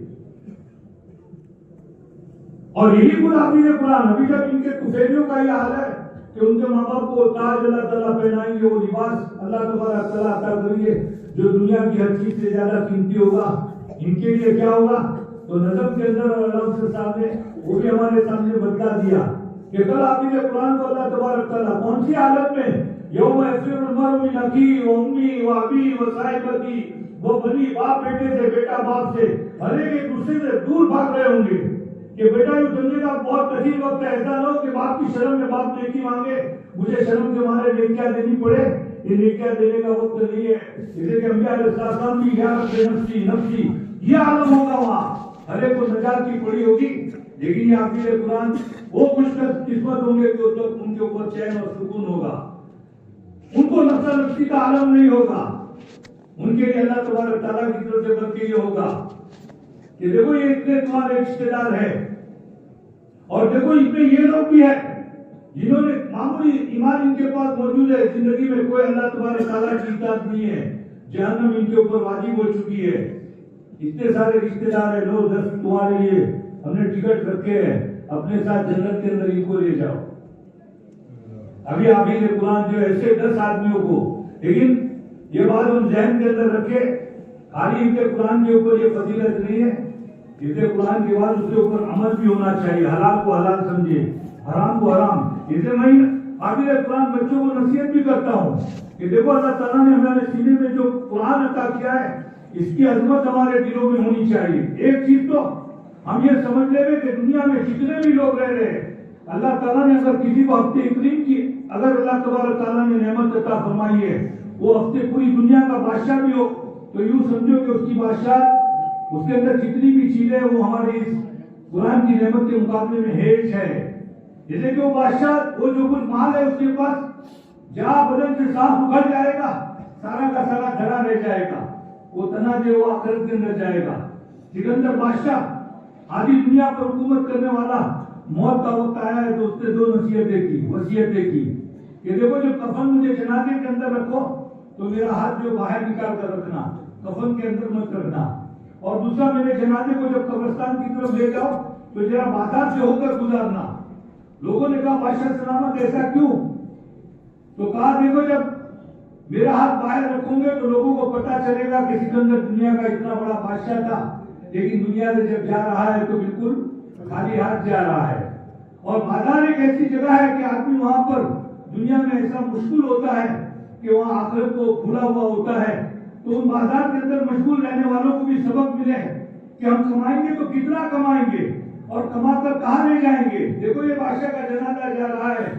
اور یہی خود حافظ قرآن، ابھی جب ان کے کفیریوں کا یہ حال ہے کہ ان کے ماں باپ کو تاج اللہ تعالیٰ پہنائیں گے، وہ لباس اللہ تبارک تعالیٰ عطا کریں گے جو دنیا کی ہر چیز سے زیادہ قیمتی ہوگا، ان کے لیے کیا ہوگا؟ تو نظم کے اندر اور علامہ صاحب نے وہ بھی ہمارے سامنے بتلا دیا کہ کل حافظ قرآن کو اللہ تبارک تعالیٰ کون سی حالت میں، یوم یفر المرء من اخیہ و امیہ و ابیہ و صاحبتہ، وہ بنی باپ بیٹے سے، بیٹا باپ سے، ہر ایک دوسرے سے دور بھاگ رہے ہوں گے کہ بیٹا یہ دنیا کا بہت کٹھن وقت ہے، ایسا نہ ہو کہ باپ کی شرم میں باپ نیکی مانگے، مجھے شرم کے مارے نیکیاں دینی پڑے، یہ نیکیاں دینے کا وقت نہیں ہے۔ اسے کہ انبیاء علیہ السلام کی یا رب نفسی نفسی یہ عالم ہوگا، وہاں ہر ایک کو نجات کی پڑی ہوگی، لیکن یہ حافظ قرآن وہ خوش قسمت ہوں گے کہ اس وقت ان کے اوپر چین اور سکون ہوگا، ان کو نفس نفسی کا عالم نہیں ہوگا، ان کے لیے اللہ تبارک تعالیٰ کی طرف سے بلکہ یہ ہوگا کہ دیکھو یہ اتنے تمہارے رشتے دار ہیں، اور دیکھو اس میں یہ لوگ بھی ہیں جنہوں نے معمولی ایمان ان کے پاس موجود ہے، زندگی میں کوئی اللہ تبارک تعالیٰ کی اطاعت نہیں ہے، جہنم ان کے اوپر واجب ہو چکی ہے، اتنے سارے رشتے دار ہیں، لو 10 تمہارے لیے ہم نے ٹکٹ رکھے ہیں، اپنے ساتھ جنت کے اندر ان کو لے جاؤ۔ ابھی حافظ قرآن جو ایسے 10 آدمیوں کو، لیکن یہ بات ہم ذہن کے اندر رکھے، خالی ان کے قرآن کے اوپر یہ فضیلت نہیں ہے، اس کے قرآن کے بعد اس کے اوپر عمل بھی ہونا چاہیے، حلال کو حلال سمجھے، حرام کو حرام۔ اسے میں حافظ قرآن بچوں کو نصیحت بھی کرتا ہوں کہ دیکھو اللہ تعالیٰ نے ہمارے سینے میں جو قرآن عطا کیا ہے، اس کی عظمت ہمارے دلوں میں ہونی چاہیے۔ ایک چیز تو ہم یہ سمجھ لیں کہ دنیا میں جتنے بھی لوگ رہ رہے ہیں، اللہ تعالیٰ نے اگر کسی کو ہفتے اکریم کی، اگر اللہ تبارک تعالیٰ نے نعمت عطا فرمائی ہے، وہ ہفتے پوری دنیا کا بادشاہ بھی ہو، تو یوں سمجھو کہ اس کی بادشاہ، اس کے اندر جتنی بھی چیزیں وہ ہماری اس قرآن کی نعمت کے مقابلے میں ہیچ ہے۔ جیسے کہ وہ بادشاہ، وہ جو کچھ مال ہے اس کے پاس جہاں بدن سے سانس اکھڑ جائے گا، سارا کا سارا دھڑا رہ جائے گا، وہ تنا جو وہ آخرت کے اندر جائے گا۔ سکندر بادشاہ آدھی دنیا پر حکومت کرنے والا، موت کا وقت آیا ہے تو اس نے 2 وصیتیں کی کہ دیکھو جب کفن مجھے جنازے کے اندر رکھو تو میرا ہاتھ جو باہر نکال کر رکھنا، کفن کے اندر مت رکھنا، اور دوسرا میرے جنازے کو جب قبرستان کی طرف لے جاؤ تو ذرا بازار سے ہو کر گزارنا۔ لوگوں نے کہا بادشاہ سلامت ایسا کیوں؟ تو کہا دیکھو جب میرا ہاتھ باہر رکھوں گے تو لوگوں کو پتا چلے گا کہ سکندر دنیا کا اتنا بڑا بادشاہ تھا، لیکن دنیا سے جب جا رہا ہے تو بالکل خالی ہاتھ جا رہا ہے۔ اور بازار ایک ایسی جگہ ہے کہ آدمی وہاں پر دنیا میں ایسا مشکل ہوتا ہے کہ وہاں آخرت کو بھولا ہوا ہوتا ہے، تو ان بازار کے اندر مشغول رہنے والوں کو بھی سبق ملے کہ ہم کمائیں گے تو کتنا کمائیں گے اور کما کر کہاں لے جائیں گے. دیکھو یہ بادشاہ کا جنازہ جا رہا ہے,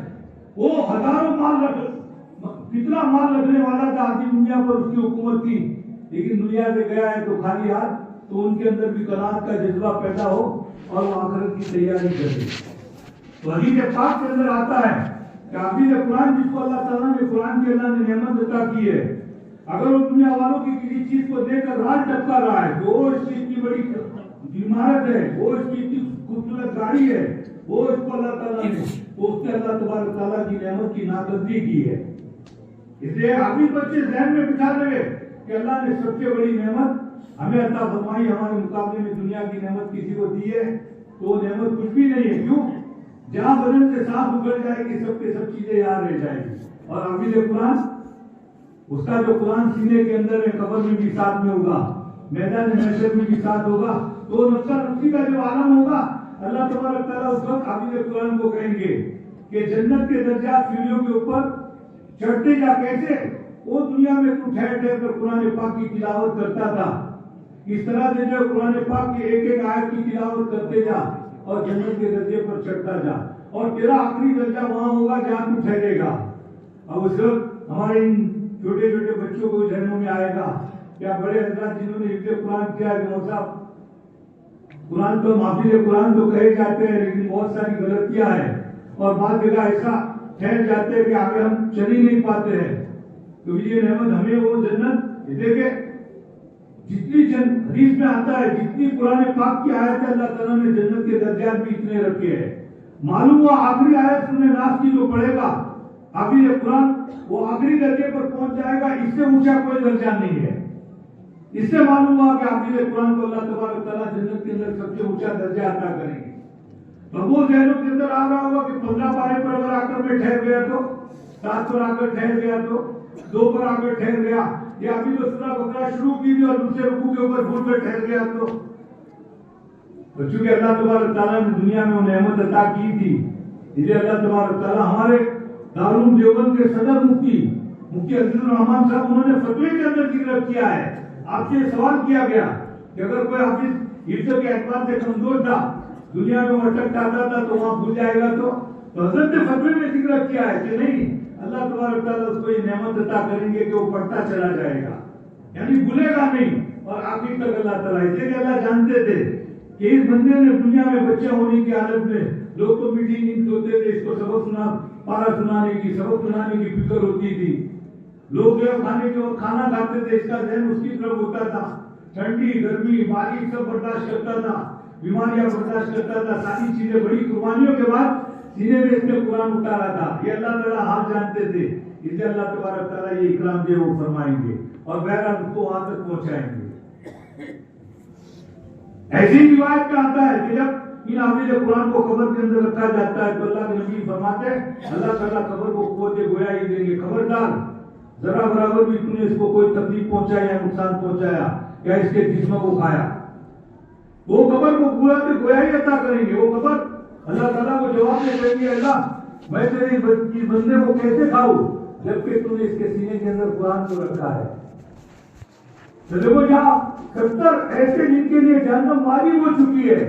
وہ ہزاروں کتنا مال لگنے والا تھا آدھی دنیا پر اس کی حکومت کی, لیکن دنیا سے گیا ہے تو خالی ہاتھ. تو ان کے اندر بھی قناعت کا جذبہ پیدا ہو اور وہ آخرت کی تیاری کرے. تو حدیث پاک کے اندر آتا ہے کہ حافظ قرآن جس کو اللہ تعالیٰ نے قرآن کی اللہ نے نعمت عطا کی ہے, اگر وہ دنیا والوں کی کسی چیز کو دے کر راج ٹپکا رہا ہے, وہ اس کی اتنی بڑی عمارت ہے, وہ اس کی اتنی خوبصورت گاڑی ہے, وہ اس کو اللہ تعالیٰ نے اس سے اللہ تبارک تعالیٰ کی نعمت کی ناقدری کی ہے. اس لیے حافظ بچے ذہن میں بٹھا لے کہ اللہ نے سب سے بڑی نعمت ہمیں عطا فرمائی, ہمارے مقابلے میں دنیا کی نعمت کسی کو دی ہے تو وہ نعمت کچھ بھی نہیں ہے. کیوں؟ جہاں بدن سے سانس اگڑ جائے گی سب کے سب چیزیں یاد رہ جائیں گی. اور حافظ قرآن, اس کا جو قرآن سینے کے اندر ہے, قبر میں بھی ساتھ میں ہوگا, میدان محشر میں بھی ساتھ ہوگا. تو نفسہ نفسی کا جو عالم ہوگا, اللہ تبارک تعالیٰ اس وقت حافظ قرآن کو کہیں گے کہ جنت کے درجات سیڑھیوں کے اوپر چڑھتے جا. کیسے؟ وہ دنیا میں تو ٹھہر ٹھہر کر قرآن پاک کی تلاوت کرتا تھا, اس طرح سے جو قرآن پاک کی ایک ایک آیت کی تلاوت کرتے جا اور جنت کے درجے پر چڑھتا جا, اور تیرا آخری درجہ وہاں ہوگا جہاں تو ٹھہرے گا. اب اس وقت ہمارے ان چھوٹے چھوٹے بچوں کو ذہنوں میں آئے گا کیا بڑے حضرات جنہوں نے حفظ قرآن کیا کہ وہ صاحب قرآن تو حافظ قرآن تو کہے جاتے ہیں لیکن بہت ساری غلطیاں ہیں, اور بعض جگہ ایسا ٹھہر جاتے ہیں کہ آگے ہم چل ہی نہیں پاتے ہیں. تو یہ نعمت ہمیں وہ جنت دیکھے جتنی حدیث میں آتا ہے, جتنی قرآن پاک کی آیت ہے اللہ تعالیٰ نے جنت کے درجات بھی اتنے رکھے ہیں. معلوم ہوا آخری آیت سورہ ناس کی جو پڑھے گا حافظ قرآن, وہ آخری درجے پر پہنچ جائے گا. اس سے اونچا کوئی درجہ نہیں ہے. اس سے معلوم ہوا کہ حافظ قرآن کو اللہ تبارک تعالیٰ جنت کے اندر سب سے اونچا درجہ عطا کریں گے. تو وہ ذہنوں کے اندر آ رہا ہوگا کہ 15 پارے پر اگر آ کر میں ٹھہر گیا تو, 7 پر آ کر ٹھہر گیا تو, 2 پر آ کر ٹھہر گیا, یا ابھی تو سورہ بقرہ شروع کی تھی اور دوسرے رکوع کے اوپر بھول کر ٹھہر گیا تو چونکہ اللہ تبارک تعالیٰ نے دنیا میں وہ نعمت عطا کی تھی, اس لیے اللہ تبارک تعالیٰ ہمارے دارالعلوم دیوبند کے صدر مفتی عزیز الرحمان صاحب, انہوں نے فتوے کے اندر ذکر کیا ہے. آپ سے سوال کیا گیا کہ اگر کوئی حافظ حفظ کے اعتبار سے کمزور تھا, دنیا میں اٹک جاتا تھا تو وہاں بھول جائے گا, تو حضرت نے فتوے میں ذکر کیا ہے کہ نہیں, اللہ تبارک تعالیٰ اس کو یہ نعمت عطا کریں گے کہ وہ پڑھتا چلا جائے گا, یعنی بھولے گا نہیں. اور آخر تک اللہ تعالیٰ, اس لیے کہ اللہ جانتے تھے کہ اس بندے نے دنیا میں بچہ ہونے کی حالت میں, لوگ تو میٹھی نیند سوتے تھے, اس کو سبق پارا سنانے کی, سبق سنانے کی فکر ہوتی تھی. لوگ جو کھانے کے اور کھانا کھاتے تھے, اس کا ذہن اس کی طرف ہوتا تھا. ٹھنڈی گرمی بارش سب برداشت کرتا تھا, بیماریاں برداشت کرتا تھا, ساری چیزیں بڑی قربانیوں کے بعد سینے میں اس نے قرآن اتارا تھا. یہ اللہ تعالیٰ حال جانتے تھے, اس لیے اللہ تبارک تعالیٰ یہ اکرام جو وہ فرمائیں گے اور بہرحال اس کو وہاں تک پہنچائیں گے. ایسی روایت کا آتا ہے کہ جب ان حافظ قرآن کو قبر کے اندر رکھا جاتا ہے تو اللہ کے نبی فرماتے ہیں اللہ تعالیٰ قبر کو قوت گویا ہی دیں گے, خبردار ذرا برابر بھی تم نے اس کو کوئی تکلیف پہنچایا یا نقصان پہنچایا یا اس کے جسم کو کھایا, وہ قبر کو پورا گویا ہی عطا کریں گے. وہ قبر اللہ تعالیٰ کو جواب میں کہیں گے اللہ میں تیرے بندے کو کیسے کھاؤں جبکہ تم نے اس کے سینے کے اندر قرآن کو رکھا ہے. تو دیکھو جہاں 70 ایسے جن کے لیے جہنم واجب ہو چکی ہے,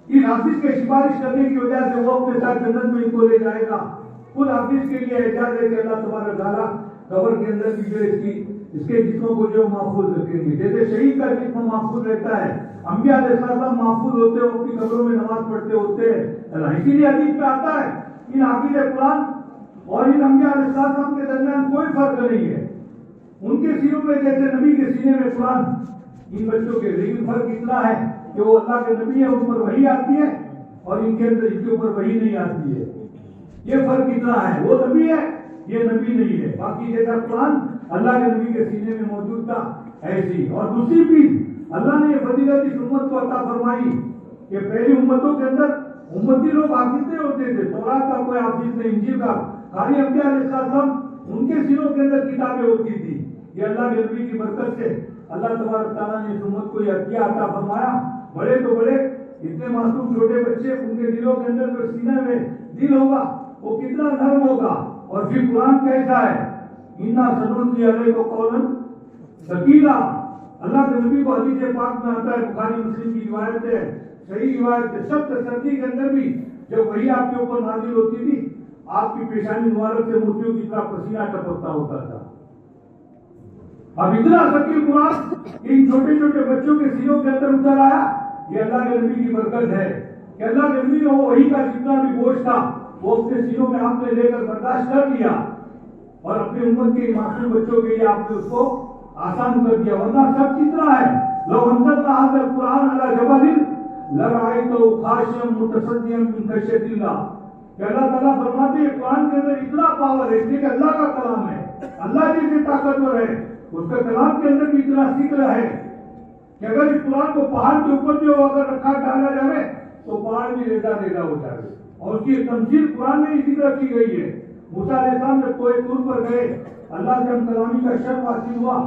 ان حافظ کے سفارش کرنے کی وجہ سے وہ اپنے ساتھ جنت میں ان کو لے جائے گا. خود حافظ کے لیے اعجاز ہے کہ اللہ تبارک تعالیٰ قبر کے اندر بھی جو اس کے جسموں کو جو محفوظ رکھیں گے. جیسے شہید کا جسم محفوظ رہتا ہے, انبیاء علیہ السلام محفوظ ہوتے ہیں, اپنی قبروں میں نماز پڑھتے ہوتے ہیں. اسی لیے حدیث میں آتا ہے ان حافظ قرآن اور ان انبیاء علیہ السلام کے درمیان کوئی فرق نہیں ہے. ان کے سینوں میں جیسے نبی کے سینے میں قرآن, ان بچوں کے, لیکن فرق اتنا ہے کہ وہ اللہ کے نبی ہیں, ان پر وحی آتی ہے اور ان کے اندر ان کے اوپر وحی نہیں آتی ہے. یہ فرق اتنا ہے, وہ نبی ہے یہ نبی نہیں ہے. باقی جیسا قرآن اللہ کے نبی کے سینے میں موجود تھا ایسی. اور دوسری چیز اللہ نے یہ فضیلت اس امت کو عطا فرمائی کہ پہلی امتوں کے اندر امتی لوگ حافظ نہیں ہوتے تھے, تورات کا کوئی حافظ نہیں, انجیل کا خالی انبیاء علیہ السلام ان کے سینوں کے اندر کتابیں ہوتی تھی. یہ اللہ کے نبی کی برکت سے اللہ تبارک تعالیٰ نے اس امت کو یہ عطیہ عطا فرمایا. بڑے تو بڑے اتنے معصوم چھوٹے بچے, ان کے دلوں کے اندر جو سینے میں دل ہوگا وہ کتنا نرم ہوگا. اور پھر قرآن کیسا ہے, اِنَّا سَنُلْقِي عَلَيْكَ قَوْلًا سکینہ اللہ کے نبی کو حدیث پاک میں آتا ہے، بخاری مسلم کی روایت ہے، صحیح روایت ہے، سخت سردی کے اندر بھی جب وہی آپ کے اوپر نازل ہوتی تھی آپ کی پیشانی مبارک سے موتیوں کی طرح پسینہ ٹپکتا ہوتا تھا۔ اب اتنا سکین قرآن ان چھوٹے چھوٹے بچوں کے سینوں کے اندر اتر آیا، یہ اللہ کے نبی کی برکت ہے کہ اللہ کے نبی نے وہ وہی کا جتنا بھی بوجھ تھا وہ اپنے سینوں میں آپ نے لے کر برداشت کر لیا اور اپنی امت کے معصوم بچوں کے لیے آپ نے اس کو آسان کر دیا، ورنہ سب کتنا ہے۔ لو انزلنا هذا القرآن على جبل لرأيته خاشعا متصدعا من خشية الله، کہ اللہ تعالیٰ فرماتے ہیں قرآن کے اندر اتنا پاور ہے، اس لیے کہ اللہ کا کلام ہے، اللہ جیسے طاقتور ہے، اس کا کلام کے اندر بھی اتنا ذکر ہے کہ اگر اس قرآن کو پہاڑ کے اوپر جو اگر رکھا ڈالا جائے تو پہاڑ بھی ریزہ ریزہ ہو جائے، اور اس کی تمثیل قرآن میں ہی ذکر کی گئی ہے۔ موسیٰ علیہ السلام جب کوہ طور پر گئے، اللہ سے ہم کلامی کا شرف حاصل ہوا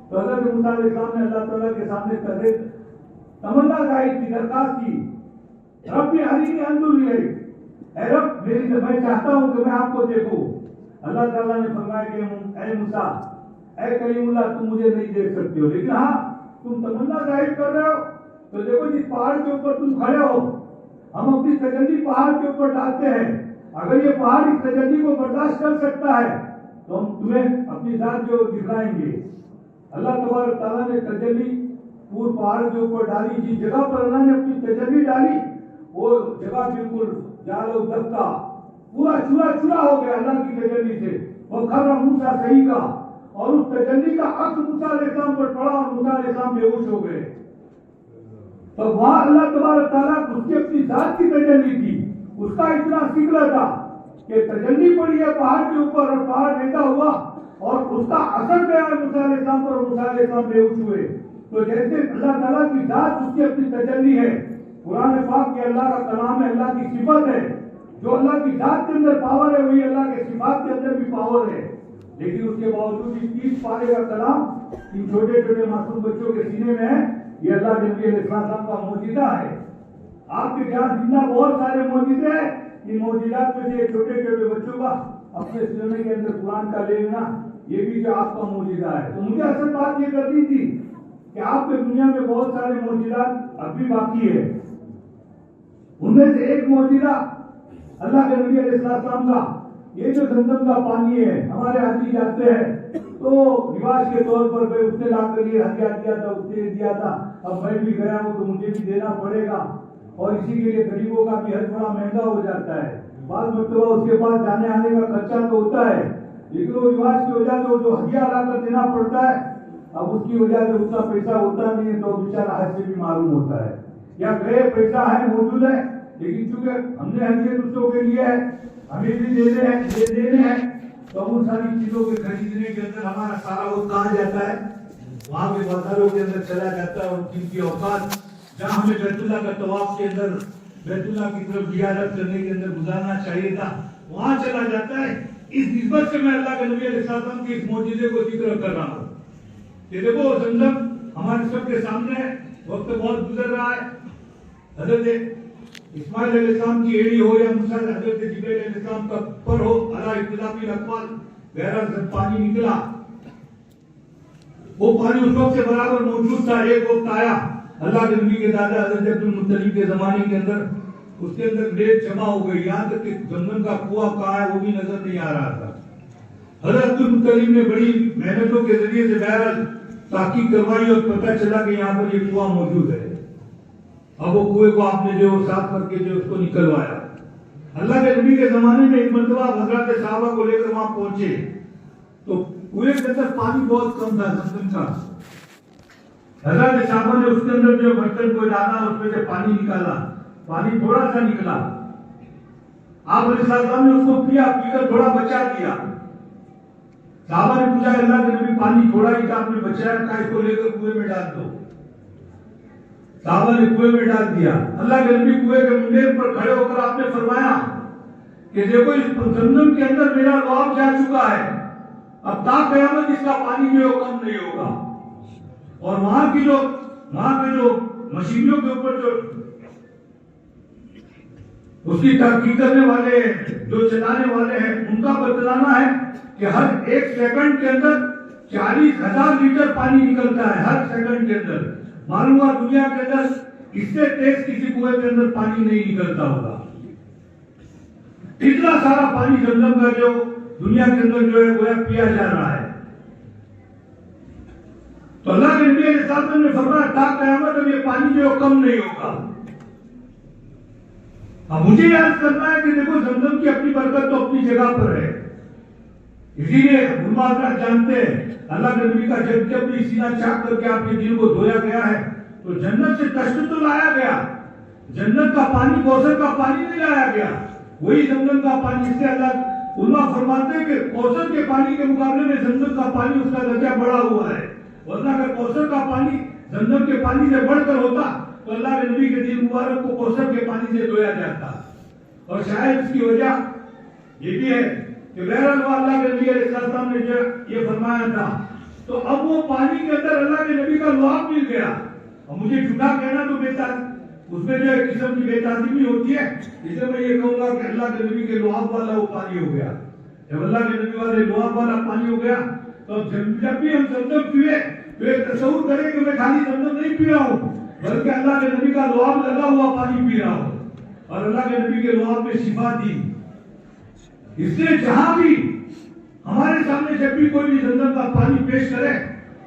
تو حضرت موسیٰ علیہ السلام نے اللہ تعالیٰ کے سامنے تمنا ظاہر کی، درخواست کی، رب ارینی انظر الیک، اے رب میں چاہتا ہوں کہ میں آپ کو دیکھوں۔ اللہ تعالیٰ نے فرمایا کہ اے موسیٰ، اے کلیم اللہ، تم مجھے نہیں دیکھ سکتے ہو، لیکن ہاں تم تمنا ظاہر کر رہے ہو تو دیکھو جس پہاڑ کے اوپر تم کھڑے ہو ہم اپنی تجلی پہاڑ کے اوپر ڈالتے ہیں، اگر یہ پہاڑ اس تجلی کو برداشت کر سکتا ہے تو ہم تمہیں اپنی ذات جو دکھائیں گے۔ اللہ تبارک تعالیٰ نے تجلی پور پہاڑ کے اوپر ڈالی، جس جگہ پر اللہ نے اپنی تجلی ڈالی وہ جگہ بالکل جال و دبتا پورا چورا چورا ہو گیا اللہ کی تجلی سے، وہ خر موسیٰ صحیح کا، اور اس تجلی کا عکس موسیٰ علیہ السلام پر پڑا اور موسیٰ علیہ السلام بے ہوش ہو گئے۔ تو وہاں اللہ تبارک تعالیٰ اس کی اپنی ذات کی تجلی تھی، اس کا اتنا ذکر تھا کہ تجلی پڑی ہے پہاڑ کے اوپر اور پہاڑ ریزہ ہوا اور اس کا اثر گیا موسیٰ علیہ السلام پر اور موسیٰ علیہ السلام بے ہوش ہوئے۔ تو جیسے اللہ تعالیٰ کی ذات اس کی اپنی تجلی ہے، قرآن پاک کے اللہ کا کلام ہے، اللہ کی صفت ہے، جو اللہ کی ذات کے اندر پاور ہے وہی اللہ کے صفات کے اندر بھی پاور ہے، لیکن اس کے باوجود اس 30 پارے کا کلام ان چھوٹے چھوٹے معصوم بچوں کے سینے میں ہے۔ یہ اللہ کے نبی علیہ السلام کا معجزہ ہے۔ آپ کے جہاں زندہ بہت سارے معجزے ہیں، ان معجزات میں سے چھوٹے چھوٹے بچوں کا اپنے سینے کے اندر قرآن کا لے لینا یہ بھی جو آپ کا معجزہ ہے۔ تو مجھے اصل بات یہ کرنی تھی کہ آپ کے دنیا میں بہت سارے معجزات اب بھی باقی ہے، ان میں سے ایک معجزہ اللہ کے نبی علیہ السلام کا یہ جو زمزم کا پانی ہے، ہمارے حاجی جاتے ہیں تو رواج کے طور پر میں اس نے لا کر یہ ہدیہ دیا تھا، اس نے دیا تھا، اب میں بھی گیا ہوں تو مجھے بھی دینا پڑے گا، اور اسی کے لیے غریبوں کا بھی حج بڑا مہنگا ہو جاتا ہے، بعض مرتبہ اس کے پاس جانے آنے کا خرچہ تو ہوتا ہے، لیکن وہ رواج کی وجہ سے جو ہدیہ لا کر دینا پڑتا ہے اب اس کی وجہ سے اتنا پیسہ ہوتا نہیں ہے تو بیچارہ حج سے بھی معلوم ہوتا ہے، یا گئے پیسہ ہے موجود ہے لیکن چونکہ ہم نے ہدیے دوسروں کے لیے ہے ہمیں بھی دینے ہیں تو ان ساری چیزوں کے خریدنے کے اندر ہمارا سارا وقت کہاں جاتا ہے، وہاں کے بازاروں کے اندر چلا جاتا ہے، اور جن کی اوقات جہاں ہمیں بیت اللہ کا طواف کے اندر بیت اللہ کی طرف زیارت کرنے کے اندر گزارنا چاہیے تھا وہاں چلا جاتا ہے۔ اس نسبت سے میں اللہ کے نبی علیہ السلام کے اس معجزے کو ذکر کر رہا ہوں کہ دیکھو زمزم ہمارے سب کے سامنے ہے، وقت بہت گزر رہا ہے، حضرت اسماعیل علیہ السلام کی ایڑی ہو یا موسیٰ حضرت جبرائیل علیہ السلام کا پر ہو، علی اختلافی الاقوال گہرا پانی نکلا، وہ پانی اس وقت سے برابر موجود تھا، ایک وقت آیا اللہ کے نبی کے دادا حضرت عبد المطلب کے زمانے کے اندر اس کے اندر ریت جمع ہو گئی، یہاں تک کہ زمزم کا کنواں کہاں ہے وہ بھی نظر نہیں آ رہا تھا۔ حضرت عبد المطلب نے بڑی محنتوں کے ذریعے سے بہرحال تحقیق کروائی اور پتہ چلا کہ یہاں پر یہ کنواں موجود ہے۔ اب وہ کنویں کو آپ نے جو صاف کر کے جو اس کو نکلوایا، اللہ کے نبی کے زمانے میں ایک مرتبہ حضرات صحابہ کو لے کر وہاں پہنچے تو کنویں کے اندر پانی بہت کم تھا زمزم کا، حضرات صحابہ نے اس کے اندر جو برتن کو ڈالا اس میں سے پانی نکالا، پانی تھوڑا سا نکلا، آپ علیہ السلام نے اس کو پیا، پی کر تھوڑا بچا دیا، صحابہ نے پوچھا اللہ کے نبی پانی تھوڑا ہی تھا آپ نے بچایا رکھا، اس کو لے کر کنویں میں ڈال دو، صحابہ نے کنویں میں ڈال دیا۔ اللہ کے نبی کنویں کے منڈیر پر کھڑے ہو کر آپ نے فرمایا کہ دیکھو اس زمزم کے اندر میرا لعاب جا چکا ہے، اب تا قیامت اس کا پانی جو کم نہیں ہوگا، اور وہاں کے جو مشینوں کے اوپر جو اس کی تحقیق کرنے والے جو چلانے والے ہیں ان کا بتلانا ہے کہ ہر ایک سیکنڈ کے اندر 40,000 لیٹر پانی نکلتا ہے ہر سیکنڈ کے اندر. معلوم ہوا دنیا کے اندر اس سے تیز کسی کنویں کے اندر پانی نہیں نکلتا ہوگا. اتنا سارا پانی زمزم کا جو دنیا کے اندر جو ہے وہ پیا جا رہا ہے. تو اللہ کے نبی علیہ السلام نے فرمایا تا قیامت اب یہ پانی جو کم نہیں ہوگا. اب مجھے یاد کرنا ہے کہ دیکھو زمزم کی اپنی برکت تو اپنی جگہ پر ہے. اسی لیے علماء حضرات جانتے ہیں اللہ کے نبی کا جب بھی سینہ چاک کر کے آپ کے دل کو دھویا گیا ہے تو جنت سے تشت تو لایا گیا. جنت کا پانی کوثر کا پانی نہیں لایا گیا, وہی زمزم کا پانی. اس سے اللہ علماء فرماتے ہیں کہ کوثر کے پانی کے مقابلے میں زمزم کا پانی اس کا درجہ بڑھا ہوا ہے. ورنہ اگر کوثر کا پانی زمزم کے پانی سے بڑھ کر ہوتا تو اللہ کے نبی کے دل مبارک کو کوثر کے پانی سے دھویا جاتا. اور شاید اس کی وجہ یہ بھی ہے کہ بہرحال اللہ کے نبی علیہ السلام نے جو یہ فرمایا تھا تو اب وہ پانی کے اندر اللہ کے نبی کا لعاب مل گیا. اور مجھے جھوٹا کہنا تو اس میں جو ایک قسم کی بے تعظیمی ہوتی ہے, اس لیے میں یہ کہوں گا کہ اللہ کے نبی کے لعاب والا وہ پانی ہو گیا. جب اللہ کے نبی والے لعاب والا پانی ہو گیا تو جب بھی ہم زمزم پیے تو ایک تصور کریں کہ میں خالی زمزم نہیں پی رہا ہوں بلکہ اللہ کے نبی کا لعاب لگا ہوا پانی پی رہا ہوں. اور اللہ کے نبی کے لعاب میں شفا دی. اس لیے جہاں بھی ہمارے سامنے جب بھی کوئی بھی زمزم کا پانی پیش کرے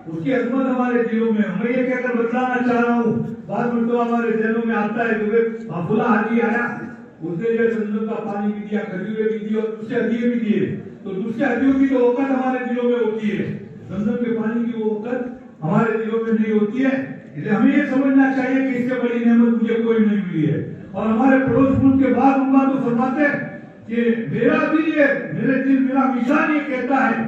اس کی عظمت ہمارے دلوں میں, میں یہ کہہ کر بتلانا چاہ رہا ہوں, بعض مرتبہ ہمارے ذہنوں میں آتا ہے کہ فلاں حاجی آیا اس نے جو زمزم کا پانی بھی دیا, کھجوریں بھی دی اور دوسرے ہدیے بھی دیے, تو دوسرے ہدیوں کی تو وقت ہمارے دلوں میں ہوتی ہے, زمزم کے پانی کی وہ وقت ہمارے دلوں میں نہیں ہوتی ہے. اس لیے ہمیں یہ سمجھنا چاہیے کہ اس سے بڑی نعمت مجھے کوئی نہیں ملی ہے. اور ہمارے پڑوس ملک کے بعض علماء تو فرماتے ہیں کہ میرا دل میرا میزان یہ کہتا ہے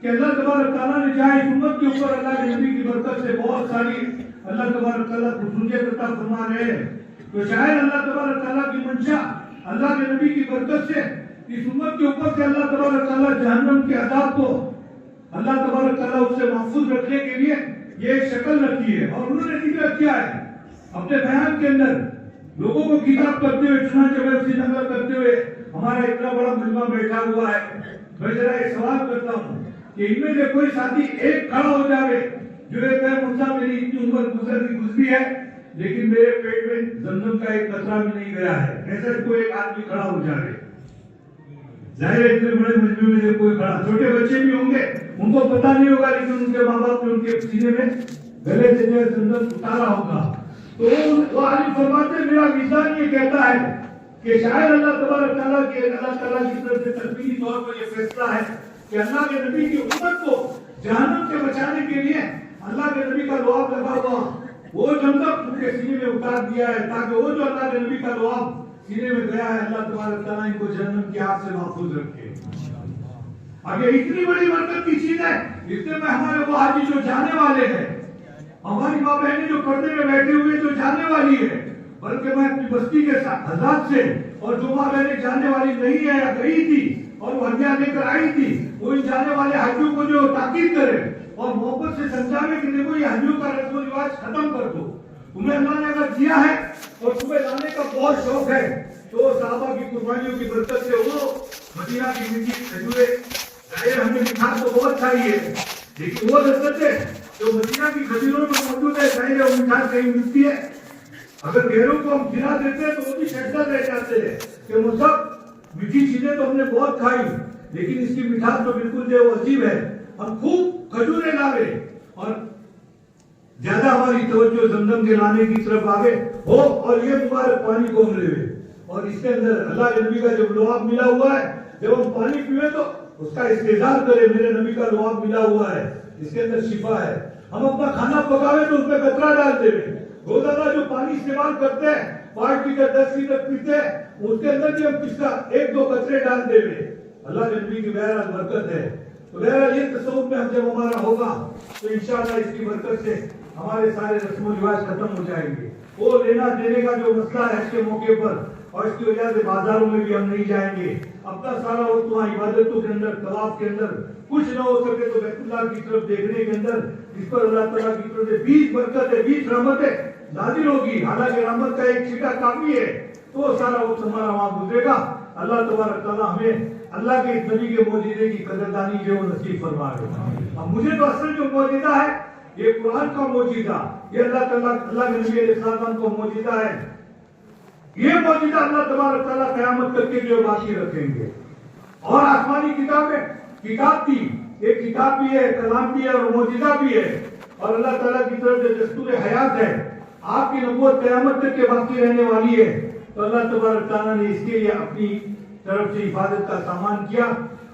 کہ اللہ تبارک تعالیٰ نے چاہے اس امت کے اوپر اللہ کے نبی کی برکت سے بہت ساری اللہ تبارک تعالیٰ خصوصیت عطا فرما رہے ہیں, تو شاید اللہ تبارک تعالیٰ کی منشا اللہ کے نبی کی برکت سے اس امت کے اوپر سے اللہ تبارک تعالیٰ جہنم کے عذاب کو اللہ تبارک تعالیٰ اس سے محفوظ رکھنے کے لیے یہ ایک شکل رکھی ہے. اور انہوں نے ذکر کیا ہے اپنے بیان کے اندر لوگوں کو خطاب کرتے ہوئے, چنانچہ میں اسی نقل کرتے ہوئے ہمارا اتنا بڑا مجمع بیٹھا ہوا ہے, میں ذرا ایک سوال کرتا ہوں کہ ان میں سے کوئی ساتھی ایک کھڑا ہو جائے جو یہ کہے مجھا میری اتنی عمر گزری ہے لیکن میرے پیٹ میں زمزم کا ایک قطرہ بھی نہیں گیا ہے, ایسا کوئی ایک آدمی کھڑا ہو جائے. ظاہر ہے اتنے بڑے مجمع میں سے کوئی کھڑا, چھوٹے بچے بھی ہوں گے ان کو پتا نہیں ہوگا لیکن ان کے ماں باپ نے ان کے سینے میں گلے سے جو زمزم اتارا ہوگا. تو وہ عالم فرماتے میرا میزان یہ کہتا ہے کہ شاید اللہ تبارک تعالیٰ کی طرف سے تقدیری طور پر یہ فیصلہ ہے کہ اللہ کے نبی کی امت کو جہنم سے بچانے کے لیے اللہ کے نبی کا لعاب لگا ہوا وہ زمزم ان کے سینے میں اتار دیا ہے تاکہ وہ جو اللہ کے نبی کا لعاب سینے میں گیا ہے اللہ تبارک تعالیٰ ان کو جہنم کی آگ سے محفوظ رکھے. اب یہ اتنی بڑی برکت کی چیز ہے, اس میں ہمارے وہ حاجی جو جانے والے ہیں, ہماری ماں بہنیں جو پردے میں بیٹھے ہوئے جو جانے والی ہے, بلکہ میں اپنی بستی کے حضرات سے اور جو ماں بہنیں جانے والی نہیں ہے یا گئی تھی اور وہ ہدیہ لے کر آئی تھی وہ ان جانے والے حاجیوں کو جو تاکید کرے اور محبت سے سمجھاوے کہ دیکھو یہ حاجیوں کا رسم و رواج ختم کر دو, تمہیں اللہ نے اگر دیا ہے اور تمہیں لانے کا بہت شوق ہے تو صحابہ کی قربانیوں کی برکت سے وہ مدینہ کی میٹھی کھجوریں, ظاہر ہمیں مٹھاس تو بہت چاہیے لیکن وہ لذتیں جو مدینہ کی کھجوروں میں موجود ہے ظاہر ہے وہ مٹھاس کہیں ملتی ہے. اگر غیروں کو ہم کھلا دیتے ہیں تو وہ بھی شرطہ رہ جاتے ہیں کہ وہ سب میٹھی چیزیں تو ہم نے بہت کھائی لیکن اس کی مٹھاس تو بالکل جو وہ عجیب ہے. ہم خوب کھجوریں لاوے اور زیادہ ہماری توجہ زمزم کے لانے کی طرف آگے ہو اور یہ مبارک پانی کو ہم لے اور اس کے اندر اللہ کے نبی کا جب لعاب ملا ہوا ہے جب ہم پانی پیئے تو اس کا استحضار کرے میرے نبی کا لعاب ملا ہوا ہے اس کے اندر شفا ہے. ہم اپنا کھانا پکاوے تو اس میں قطرہ ڈال دے, روزانہ جو پانی استعمال کرتے ہیں 5 لیٹر 10 لیٹر پیتے ہیں اس کے اندر بھی ہم کس کا 1-2 قطرے ڈال دے اللہ کے نبی کی بہرحال برکت ہے. تو بہرحال یہ تصور میں جب ہمارا ہوگا تو انشاءاللہ اس کی برکت سے ہمارے سارے رسم و رواج ختم ہو جائیں گے. وہ لینا دینے کا جو مسئلہ ہے اس کے موقع پر اور اس کی وجہ سے بازاروں میں بھی ہم نہیں جائیں گے. اپنا سارا وقت وہاں عبادتوں کے اندر طواف کے اندر کچھ نہ ہو سکے تو بیت اللہ کی طرف دیکھنے کے اندر جس پر اللہ تعالیٰ کی طرف سے 20 برکت ہے 20 رحمتیں نازل ہوگی. حالانکہ رحمت کا ایک چھٹا کافی ہے تو وہ سارا وقت ہمارا وہاں گزرے گا. اللہ تبارک تعالیٰ ہمیں اللہ کے اس نبی کے موجودے کی قدردانی جو نصیب فرما دے۔ اب مجھے تو اصل جو موجودہ ہے یہ قرآن کا موجودہ، یہ اللہ تعالیٰ اللہ کے نبی علیہ السلام کو موجودہ ہے، یہ موجودہ اللہ تبارک تعالیٰ قیامت تک کے جو باقی رکھیں گے۔ اور آسمانی کتابیں، کتاب تھی، ایک کتاب بھی ہے، کلام بھی ہے اور موجودہ بھی ہے، اور اللہ تعالیٰ کی طرف سے دستور حیات ہے، آپ کی نبوت قیامت تک کے باقی رہنے والی ہے۔ تو اللہ تبارک تعالیٰ نے اس کے لیے اپنی طرف سے حفاظت کا سامان کیا،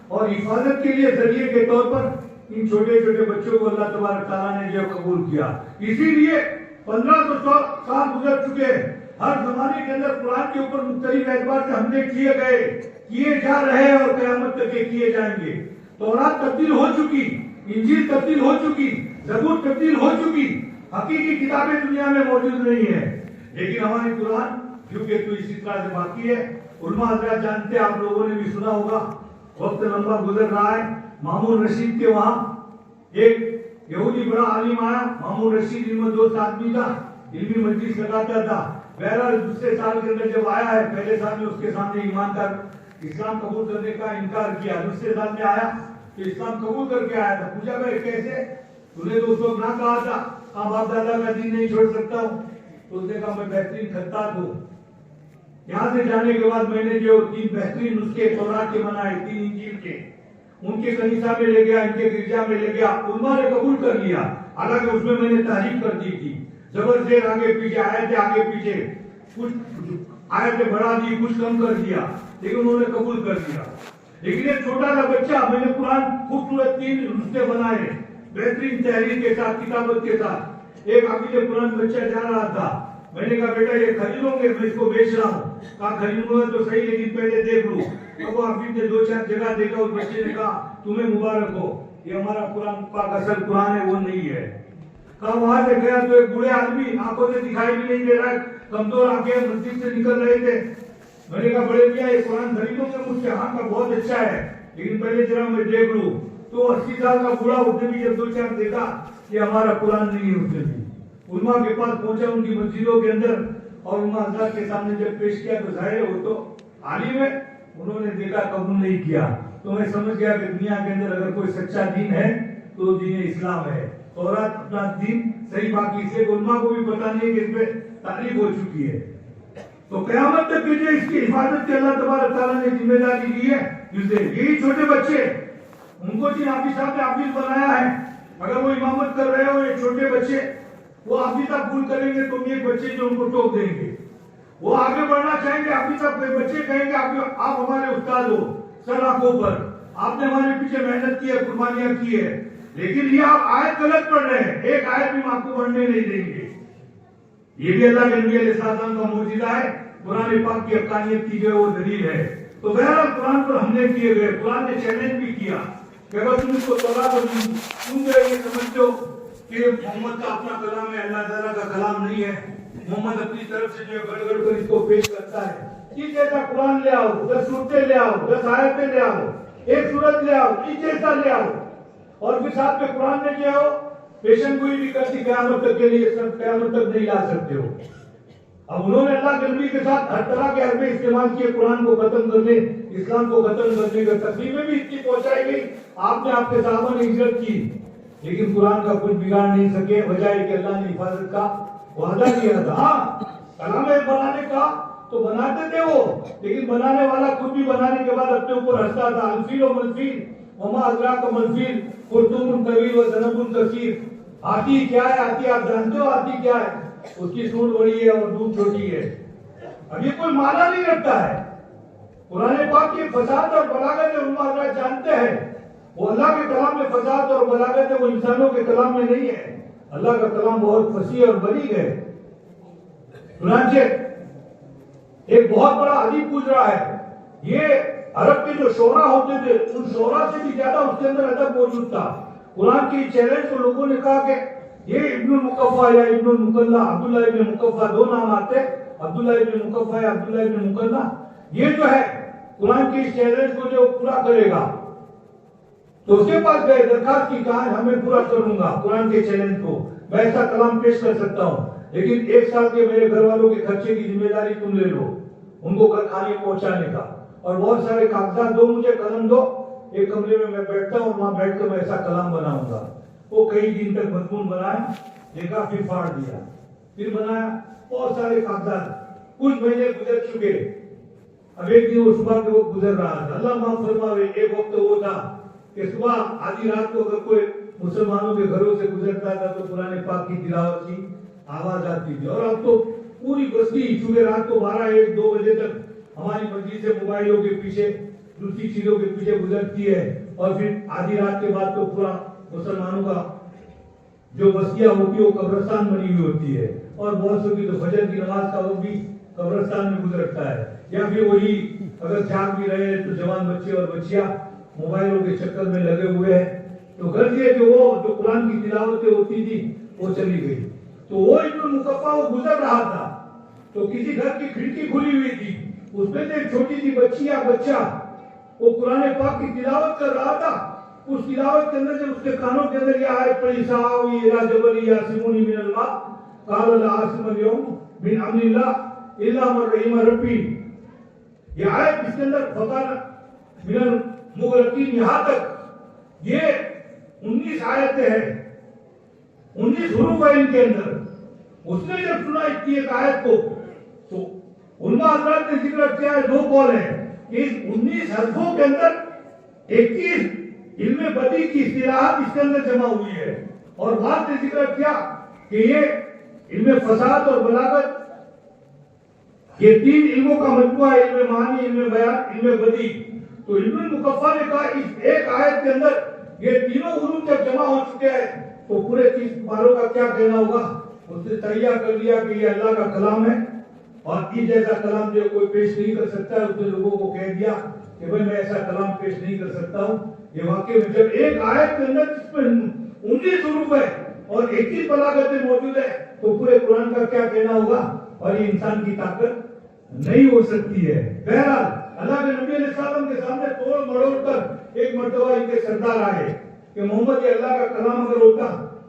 اور حفاظت کے لیے ذریعے کے طور پر ان چھوٹے چھوٹے بچوں کو اللہ تبارک تعالیٰ نے جو قبول کیا۔ اسی لیے 1500 سال گزر چکے ہیں، ہر زمانے کے اندر قرآن کے اوپر مختلف اعتبار سے حملے کیے گئے، کیے جا رہے ہیں اور قیامت تک کے کیے جائیں گے۔ تورات تبدیل ہو چکی، انجیل تبدیل ہو چکی، زبور تبدیل ہو چکی، حقیقی کتابیں دنیا میں موجود نہیں ہیں، لیکن ہماری قرآن کیونکہ تو اسی طرح سے باقی ہے۔ علماء حضرات جانتے ہیں، آپ لوگوں نے بھی سنا ہوگا، وقت لمبا گزر رہا ہے، مامون رشید کے وہاں ایک یہودی بڑا عالم آیا۔ مامون رشید علم دوست آدمی تھا، علمی مجلس لگاتا تھا۔ بہرحال دوسرے سال کے اندر جب آیا ہے، پہلے سال میں اس کے سامنے ایمان کا اسلام قبول کرنے کا انکار کیا، دوسرے سال میں آیا تو اسلام قبول کر کے آیا تھا۔ پوچھا بھائی کیسے؟ تو نے تو اس وقت نہ کہا تھا ہاں باپ دادا کا دین نہیں چھوڑ سکتا ہوں۔ تو اس نے کہا میں بہترین خطاط ہوں، یہاں سے جانے کے بعد میں نے جو 3 بہترین نسخے تورات کے بنائے، 3 انجیل کے، ان کے کنیسہ میں لے گیا، ان کے گرجا میں لے گیا، علماء نے قبول کر لیا، حالانکہ اس میں نے تحریف کر دی تھی، زبر زیر آگے پیچھے، آیتیں آگے پیچھے، کچھ آیتیں بڑھا دی، کچھ کم کر دیا، لیکن انہوں نے قبول کر دیا۔ لیکن ایک چھوٹا سا بچہ، میں نے قرآن خوبصورت 3 نسخے بنائے، بہترین تحریر کے ساتھ، کتابت کے ساتھ۔ ایک حافظ قرآن بچہ جا رہا تھا، میں نے کہا بیٹا یہ خریدو گے؟ میں اس کو بیچ رہا ہوں۔ کہا خریدوں گا تو صحیح، لیکن پہلے دیکھ لوں۔ اب وہ حافظ نے 2-4 جگہ دیکھا، اس بچے نے کہا تمہیں مبارک ہو، یہ ہمارا قرآن پاک اصل قرآن ہے، وہ نہیں ہے۔ کہا وہاں سے گیا تو ایک بوڑھے آدمی، آنکھوں سے دکھائی بھی نہیں دے رہا، کمزور آنکھیں، مسجد سے نکل رہے تھے۔ میں نے کہا بڑے میاں یہ قرآن خریدو گے مجھ سے؟ ہاں، کا بہت اچھا ہے، لیکن پہلے ذرا میں دیکھ لوں۔ تو 80 سال کا بوڑھا، اس نے بھی جب 2-4 دیکھا، یہ ہمارا قرآن نہیں ہے، اس نے بھی علماء کے پاس پہنچا، ان کی مسجدوں کے اندر، اور علماء حضرات کے سامنے جب پیش کیا تو ظاہر ہے وہ تو عالم ہے، انہوں نے دیکھا، قبول نہیں کیا۔ تو میں سمجھ گیا کہ دنیا کے اندر اگر کوئی سچا دین ہے تو دین اسلام ہے، تورات اپنا دین صحیح، باقی اس لیے علماء کو بھی پتہ نہیں کہ اس پہ تعریف ہو چکی ہے۔ تو قیامت تک کے جو اس کی حفاظت کے اللہ تبارک تعالیٰ نے ذمہ داری دی ہے، جسے یہی چھوٹے بچے، ان کو جن حافظ صاحب نے حافظ بنایا ہے، اگر وہ امامت کر رہے ہو، یہ چھوٹے بچے، وہ حافظ صاحب بھول کریں گے، تم یہ بچے جو ان کو ٹوک دیں گے، وہ آگے بڑھنا چاہیں گے، حافظ صاحب بچے کہیں گے آپ ہمارے استاد ہو، سر آنکھوں پر، آپ نے ہمارے پیچھے محنت کی ہے، قربانیاں کی ہے، لیکن یہ آپ آیت غلط پڑھ رہے ہیں، ایک آیت بھی آپ کو پڑھنے نہیں دیں گے۔ یہ بھی اللہ کے نبی علیہ السلام کا معجزہ ہے، قرآن پاک کی حقانیت کی جو وہ دلیل ہے۔ تو بہرحال قرآن پر حملے کیے گئے، قرآن نے چیلنج بھی کیا کہ اگر تم اس کو تورات اور تم جو یہ سمجھتے ہو کہ محمد کا اپنا کلام ہے، اللہ تعالیٰ کا کلام نہیں ہے، محمد اپنی طرف سے جو گڑ گڑ کر اس کو پیش کرتا ہے، اس جیسا قرآن لے آؤ، 10 صورتیں لے آؤ، 10 آیتیں لے آؤ، ایک صورت لے آؤ، اس جیسا لے آؤ، اور پھر ساتھ میں قرآن نے کیا ہو پیشن گوئی بھی کرتی، قیامت تک کے لیے سب قیامت تک نہیں لا سکتے ہو۔ اب انہوں نے اللہ کے نبی کے ساتھ ہر طرح کے حربے استعمال کیے، قرآن کو ختم کرنے، اسلام کو ختم کرنے کا، تکلیفیں بھی اتنی پہنچائی گئی، آپ نے آپ کے صحابہ نے ہجرت کی، لیکن قرآن کا کچھ بگاڑ نہیں سکے، وجہ ہے کہ اللہ نے حفاظت کا وعدہ کیا تھا۔ ہاں کلام بنانے کا تو بناتے تھے وہ، لیکن بنانے والا خود بھی بنانے کے بعد اپنے اوپر ہنستا تھا، الفیل و منفیل وما ادراک منفیل خرطوم طویل و ذنب کثیر۔ ہاتھی کیا ہے؟ ہاتھی آپ جانتے ہو ہاتھی کیا ہے؟ اس کی سونڈ بڑی ہے اور دودھ چھوٹی ہے۔ اب یہ کوئی معنی نہیں رکھتا ہے، قرآن پاک کی فصاحت اور بلاغت علماء حضرات جانتے ہیں، وہ اللہ کے کلام میں فصاحت اور بلاغت ہے، وہ انسانوں کے کلام میں نہیں ہے۔ اللہ کا کلام بہت فصیح اور بلیغ ہے۔ چنانچہ ایک بہت بڑا ادیب پوچھ رہا ہے، یہ عرب کے جو شعراء ہوتے تھے، ان شعراء سے بھی زیادہ اس کے اندر ادب موجود تھا۔ قرآن کی چیلنج کو لوگوں نے کہا کہ یہ ابن المقفع یا ابن المقلع، عبداللہ ابن مقفع، 2 نام آتے، عبداللہ ابن مقفع یا عبداللہ ابن مقلع، یہ جو ہے قرآن کی اس چیلنج کو جو پورا کرے گا، تو اس کے پاس گئے، درخواست کی، کہا ہمیں پورا کروں گا قرآن کے چیلنج کو، میں ایسا کلام پیش کر سکتا ہوں، لیکن 1 سال کے میرے گھر والوں کے خرچے کی ذمہ داری تم لے لو، ان کو گھر کھانے پہنچانے کا، اور بہت سارے کاغذات دو مجھے قلم دو, ایک کمرے میں میں بیٹھتا ہوں, وہاں بیٹھ کر میں ایسا کلام بناؤں گا. وہ کئی دن تک مضمون بنایا, دیکھا, پھر پھاڑ دیا, پھر بنایا, بہت سارے کاغذات, کچھ مہینے گزر چکے. اب ایک دن وہ صبح کے وقت گزر رہا تھا, اللہ معاف فرماوے, ایک وقت وہ تھا کہ صبح آدھی رات کو اگر کوئی مسلمانوں کے گھروں سے گزرتا تھا تو قرآن پاک کی تلاوت کی آواز آتی تھی. اور اب تو پوری بستی صبح رات کو 12, 1, 2 بجے تک ہماری مسجد سے موبائلوں کے پیچھے, دوسری چیزوں کے پیچھے گزرتی ہے, اور پھر آدھی رات کے بعد تو پورا مسلمانوں کا جو بستیاں ہوتی ہے وہ قبرستان بنی ہوئی ہوتی ہے, اور بہت سو کی تو فجر کی نماز کا وقت بھی قبرستان میں گزرتا ہے. یا پھر وہی اگر جاگ بھی رہے ہیں تو جوان بچے اور بچیاں موبائلوں کے چکر میں لگے ہوئے ہیں. تو گھر سے جو قرآن کی تلاوتیں ہوتی تھی وہ چلی گئی. تو وہ ابن المقفع وہ گزر رہا تھا, تو کسی گھر کی کھڑکی کھلی ہوئی تھی, اس میں سے ایک چھوٹی سی بچی یا بچہ وہ قرآن پاک کی تلاوت کر رہا تھا. اس تلاوت کے اندر جب اس کے کانوں کے اندر یہ آیت پڑھی, سآوی الی جبل یعصمنی من الماء قال لا عاصم اليوم من امر اللہ الا من رحم ربی, یہ آیت اس کے اندر فقال من المغرقین, یہاں تک یہ 19 آیتیں ہیں, 19 حروف ہیں ان کے اندر. اس نے جب سنا اتنی ایک آیت کو تو علماء حضرات نے ذکر کیا ہے, 2 قول ہیں کہ اس 19 حرفوں کے اندر 21 علم بدیع کی اصطلاحات اس کے اندر جمع ہوئی ہے, اور بعد نے ذکر کیا کہ یہ علم فصاحت اور بلاغت, یہ 3 علموں کا مجموعہ ہے, علم معانی, علم بیان, علم بدیع. تو ابن المقفع نے کہا اس ایک آیت کے اندر یہ تینوں علوم جب جمع ہو چکے ہیں تو پورے 30 پاروں کا کیا کہنا ہوگا. اس نے تیار کر لیا کہ یہ اللہ کا کلام ہے, اور اس جیسا کلام جو کوئی پیش نہیں کر سکتا ہے. اس نے لوگوں کو کہہ دیا کہ بھائی میں ایسا کلام پیش نہیں کر سکتا ہوں. یہ واقعی میں جب ایک آیت کے اندر جس میں 19 حروف ہے اور 21 بلاغتیں موجود ہے تو پورے قرآن کا کیا کہنا ہوگا, اور یہ انسان کی طاقت نہیں ہو سکتی ہے. بہرحال اللہ کے نبی علیہ السلام کے سامنے توڑ مڑوڑ کر ایک مرتبہ ان کے سردار آئے کہ محمد یہ اللہ کا کلام اگر ہوتا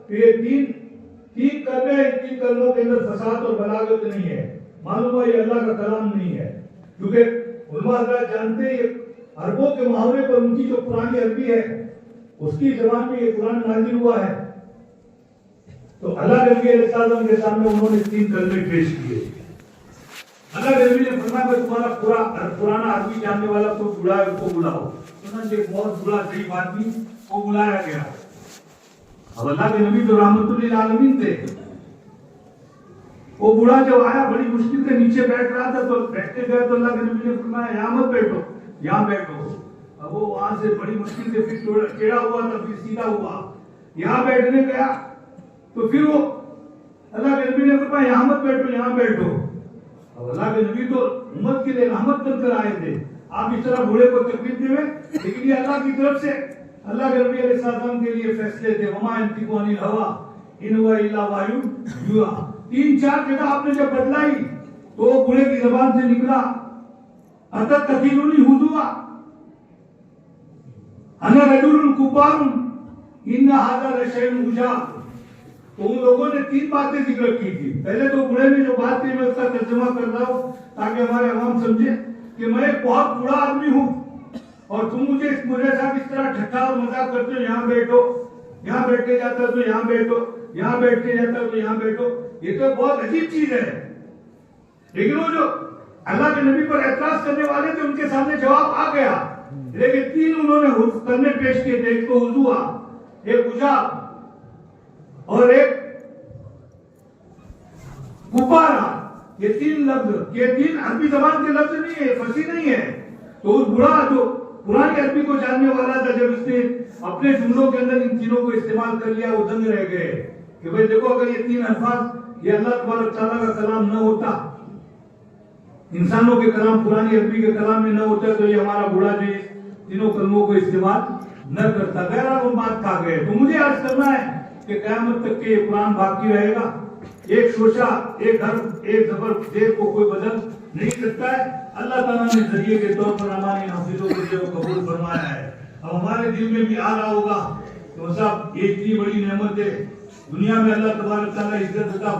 تو یہ تین کلمے ہیں, 3 کلموں کے اندر فصاحت اور بلاغت نہیں ہے, معلوم ہوا یہ اللہ کا کلام نہیں ہے. کیونکہ علماء حضرات جانتے ہیں عربوں کے محاورے پر ان کی جو پرانی عربی ہے اس کی زبان میں یہ قرآن نازل ہوا ہے. تو اللہ کے نبی علیہ السلام کے سامنے انہوں نے 3 کلمے پیش کیے. اللہ کے نبی نے فرمایا کہ تمہارا پرانا عربی جاننے والا کوئی بوڑھا ہے اس کو بلاؤ. چنانچہ ایک بہت بوڑھا ضعیف آدمی کو بلایا گیا. اب اللہ کے نبی تو رحمت للعالمین تھے. وہ بوڑھا جب آیا بڑی مشکل سے نیچے بیٹھ رہا تھا, تو بیٹھتے گئے تو اللہ کے نبی نے فرمایا یہاں مت بیٹھو, یہاں بیٹھو. اب وہ وہاں سے بڑی مشکل سے پھر ٹیڑھا ہوا تھا, پھر سیدھا ہوا, یہاں بیٹھنے گیا تو پھر وہ اللہ کے نبی نے فرمایا یہاں مت بیٹھو, یہاں بیٹھو. اب اللہ کے نبی تو امت کے لیے رحمت بن کر آئے تھے, آپ اس طرح بوڑھے کو تکلیف دے, لیکن یہ اللہ کی طرف سے اللہ کے نبی علیہ السلام کے لیے فیصلے تھے. وما ينطق عن الهوى ان هو الا وحی یوحى. 3-4 جگہ آپ نے جب بدلائی تو وہ بوڑھے کی زبان سے نکلا اتتخذونی ہزوا انا رجل کفار ان هذا لشیء عجاب. تو ان لوگوں نے 3 باتیں ذکر کی تھی. پہلے تو بوڑھے نے جو بات کی میں اس کا ترجمہ کر رہا ہوں تاکہ ہمارے عوام سمجھے کہ میں ایک بہت بوڑھا آدمی ہوں اور تم مجھے میرے ساتھ اس طرح ٹھٹا اور مذاق کرتے ہو, یہاں بیٹھو, یہاں بیٹھ کے جاتا تو یہاں بیٹھو, یہاں بیٹھ کے جاتا تو یہاں بیٹھو. یہ تو بہت عجیب چیز ہے. لیکن وہ جو اللہ کے نبی پر اعتراض کرنے والے تھے ان کے سامنے جواب آ گیا. لیکن 3 انہوں نے کرنے پیش کیے تھے, ایک تو ہزوا, ایک عجاب اور ایک کفارا. یہ 3 لفظ, یہ 3 عربی زبان کے لفظ نہیں ہے, فصیح نہیں ہے. تو اس بوڑھا جو پرانی عربی کو جاننے والا تھا, جب اس نے اپنے جملوں کے اندر ان تینوں کو استعمال کر لیا وہ دنگ رہ گئے کہ بھئی دیکھو اگر یہ 3 الفاظ یہ اللہ تبارک تعالیٰ کا کلام نہ ہوتا, انسانوں کے کلام پرانی عربی کے کلام میں نہ ہوتا تو یہ ہمارا بوڑھا جو تینوں کلموں کو استعمال نہ کرتا. غیر وہ بات کھا گئے. تو مجھے عرض کرنا ہے کہ قیامت تک کے یہ قرآن باقی رہے گا. ایک شوشہ, ایک حرف, ایک زبر زیر کو کوئی بدل نہیں سکتا ہے. اللہ تعالیٰ نے ذریعے کے طور پر ہمارے حافظوں کو جو قبول فرمایا ہے. اب ہمارے دل میں بھی آ رہا ہوگا کہ صاحب یہ اتنی بڑی نعمت ہے دنیا میں اللہ تبارک تعالیٰ عزت عطا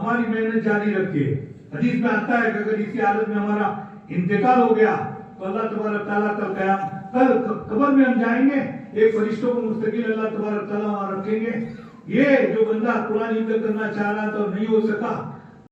ہماری محنت جاری رکھے. حدیث میں آتا ہے کہ اگر اسی حالت میں ہمارا انتقال ہو گیا تو اللہ تبارک تعالیٰ کل قبر میں ہم جائیں گے, ایک فرشتوں کو مستقل اللہ تبارک تعالیٰ وہاں رکھیں گے. یہ جو بندہ قرآن حفظ کرنا چاہ رہا تھا اور نہیں ہو سکا,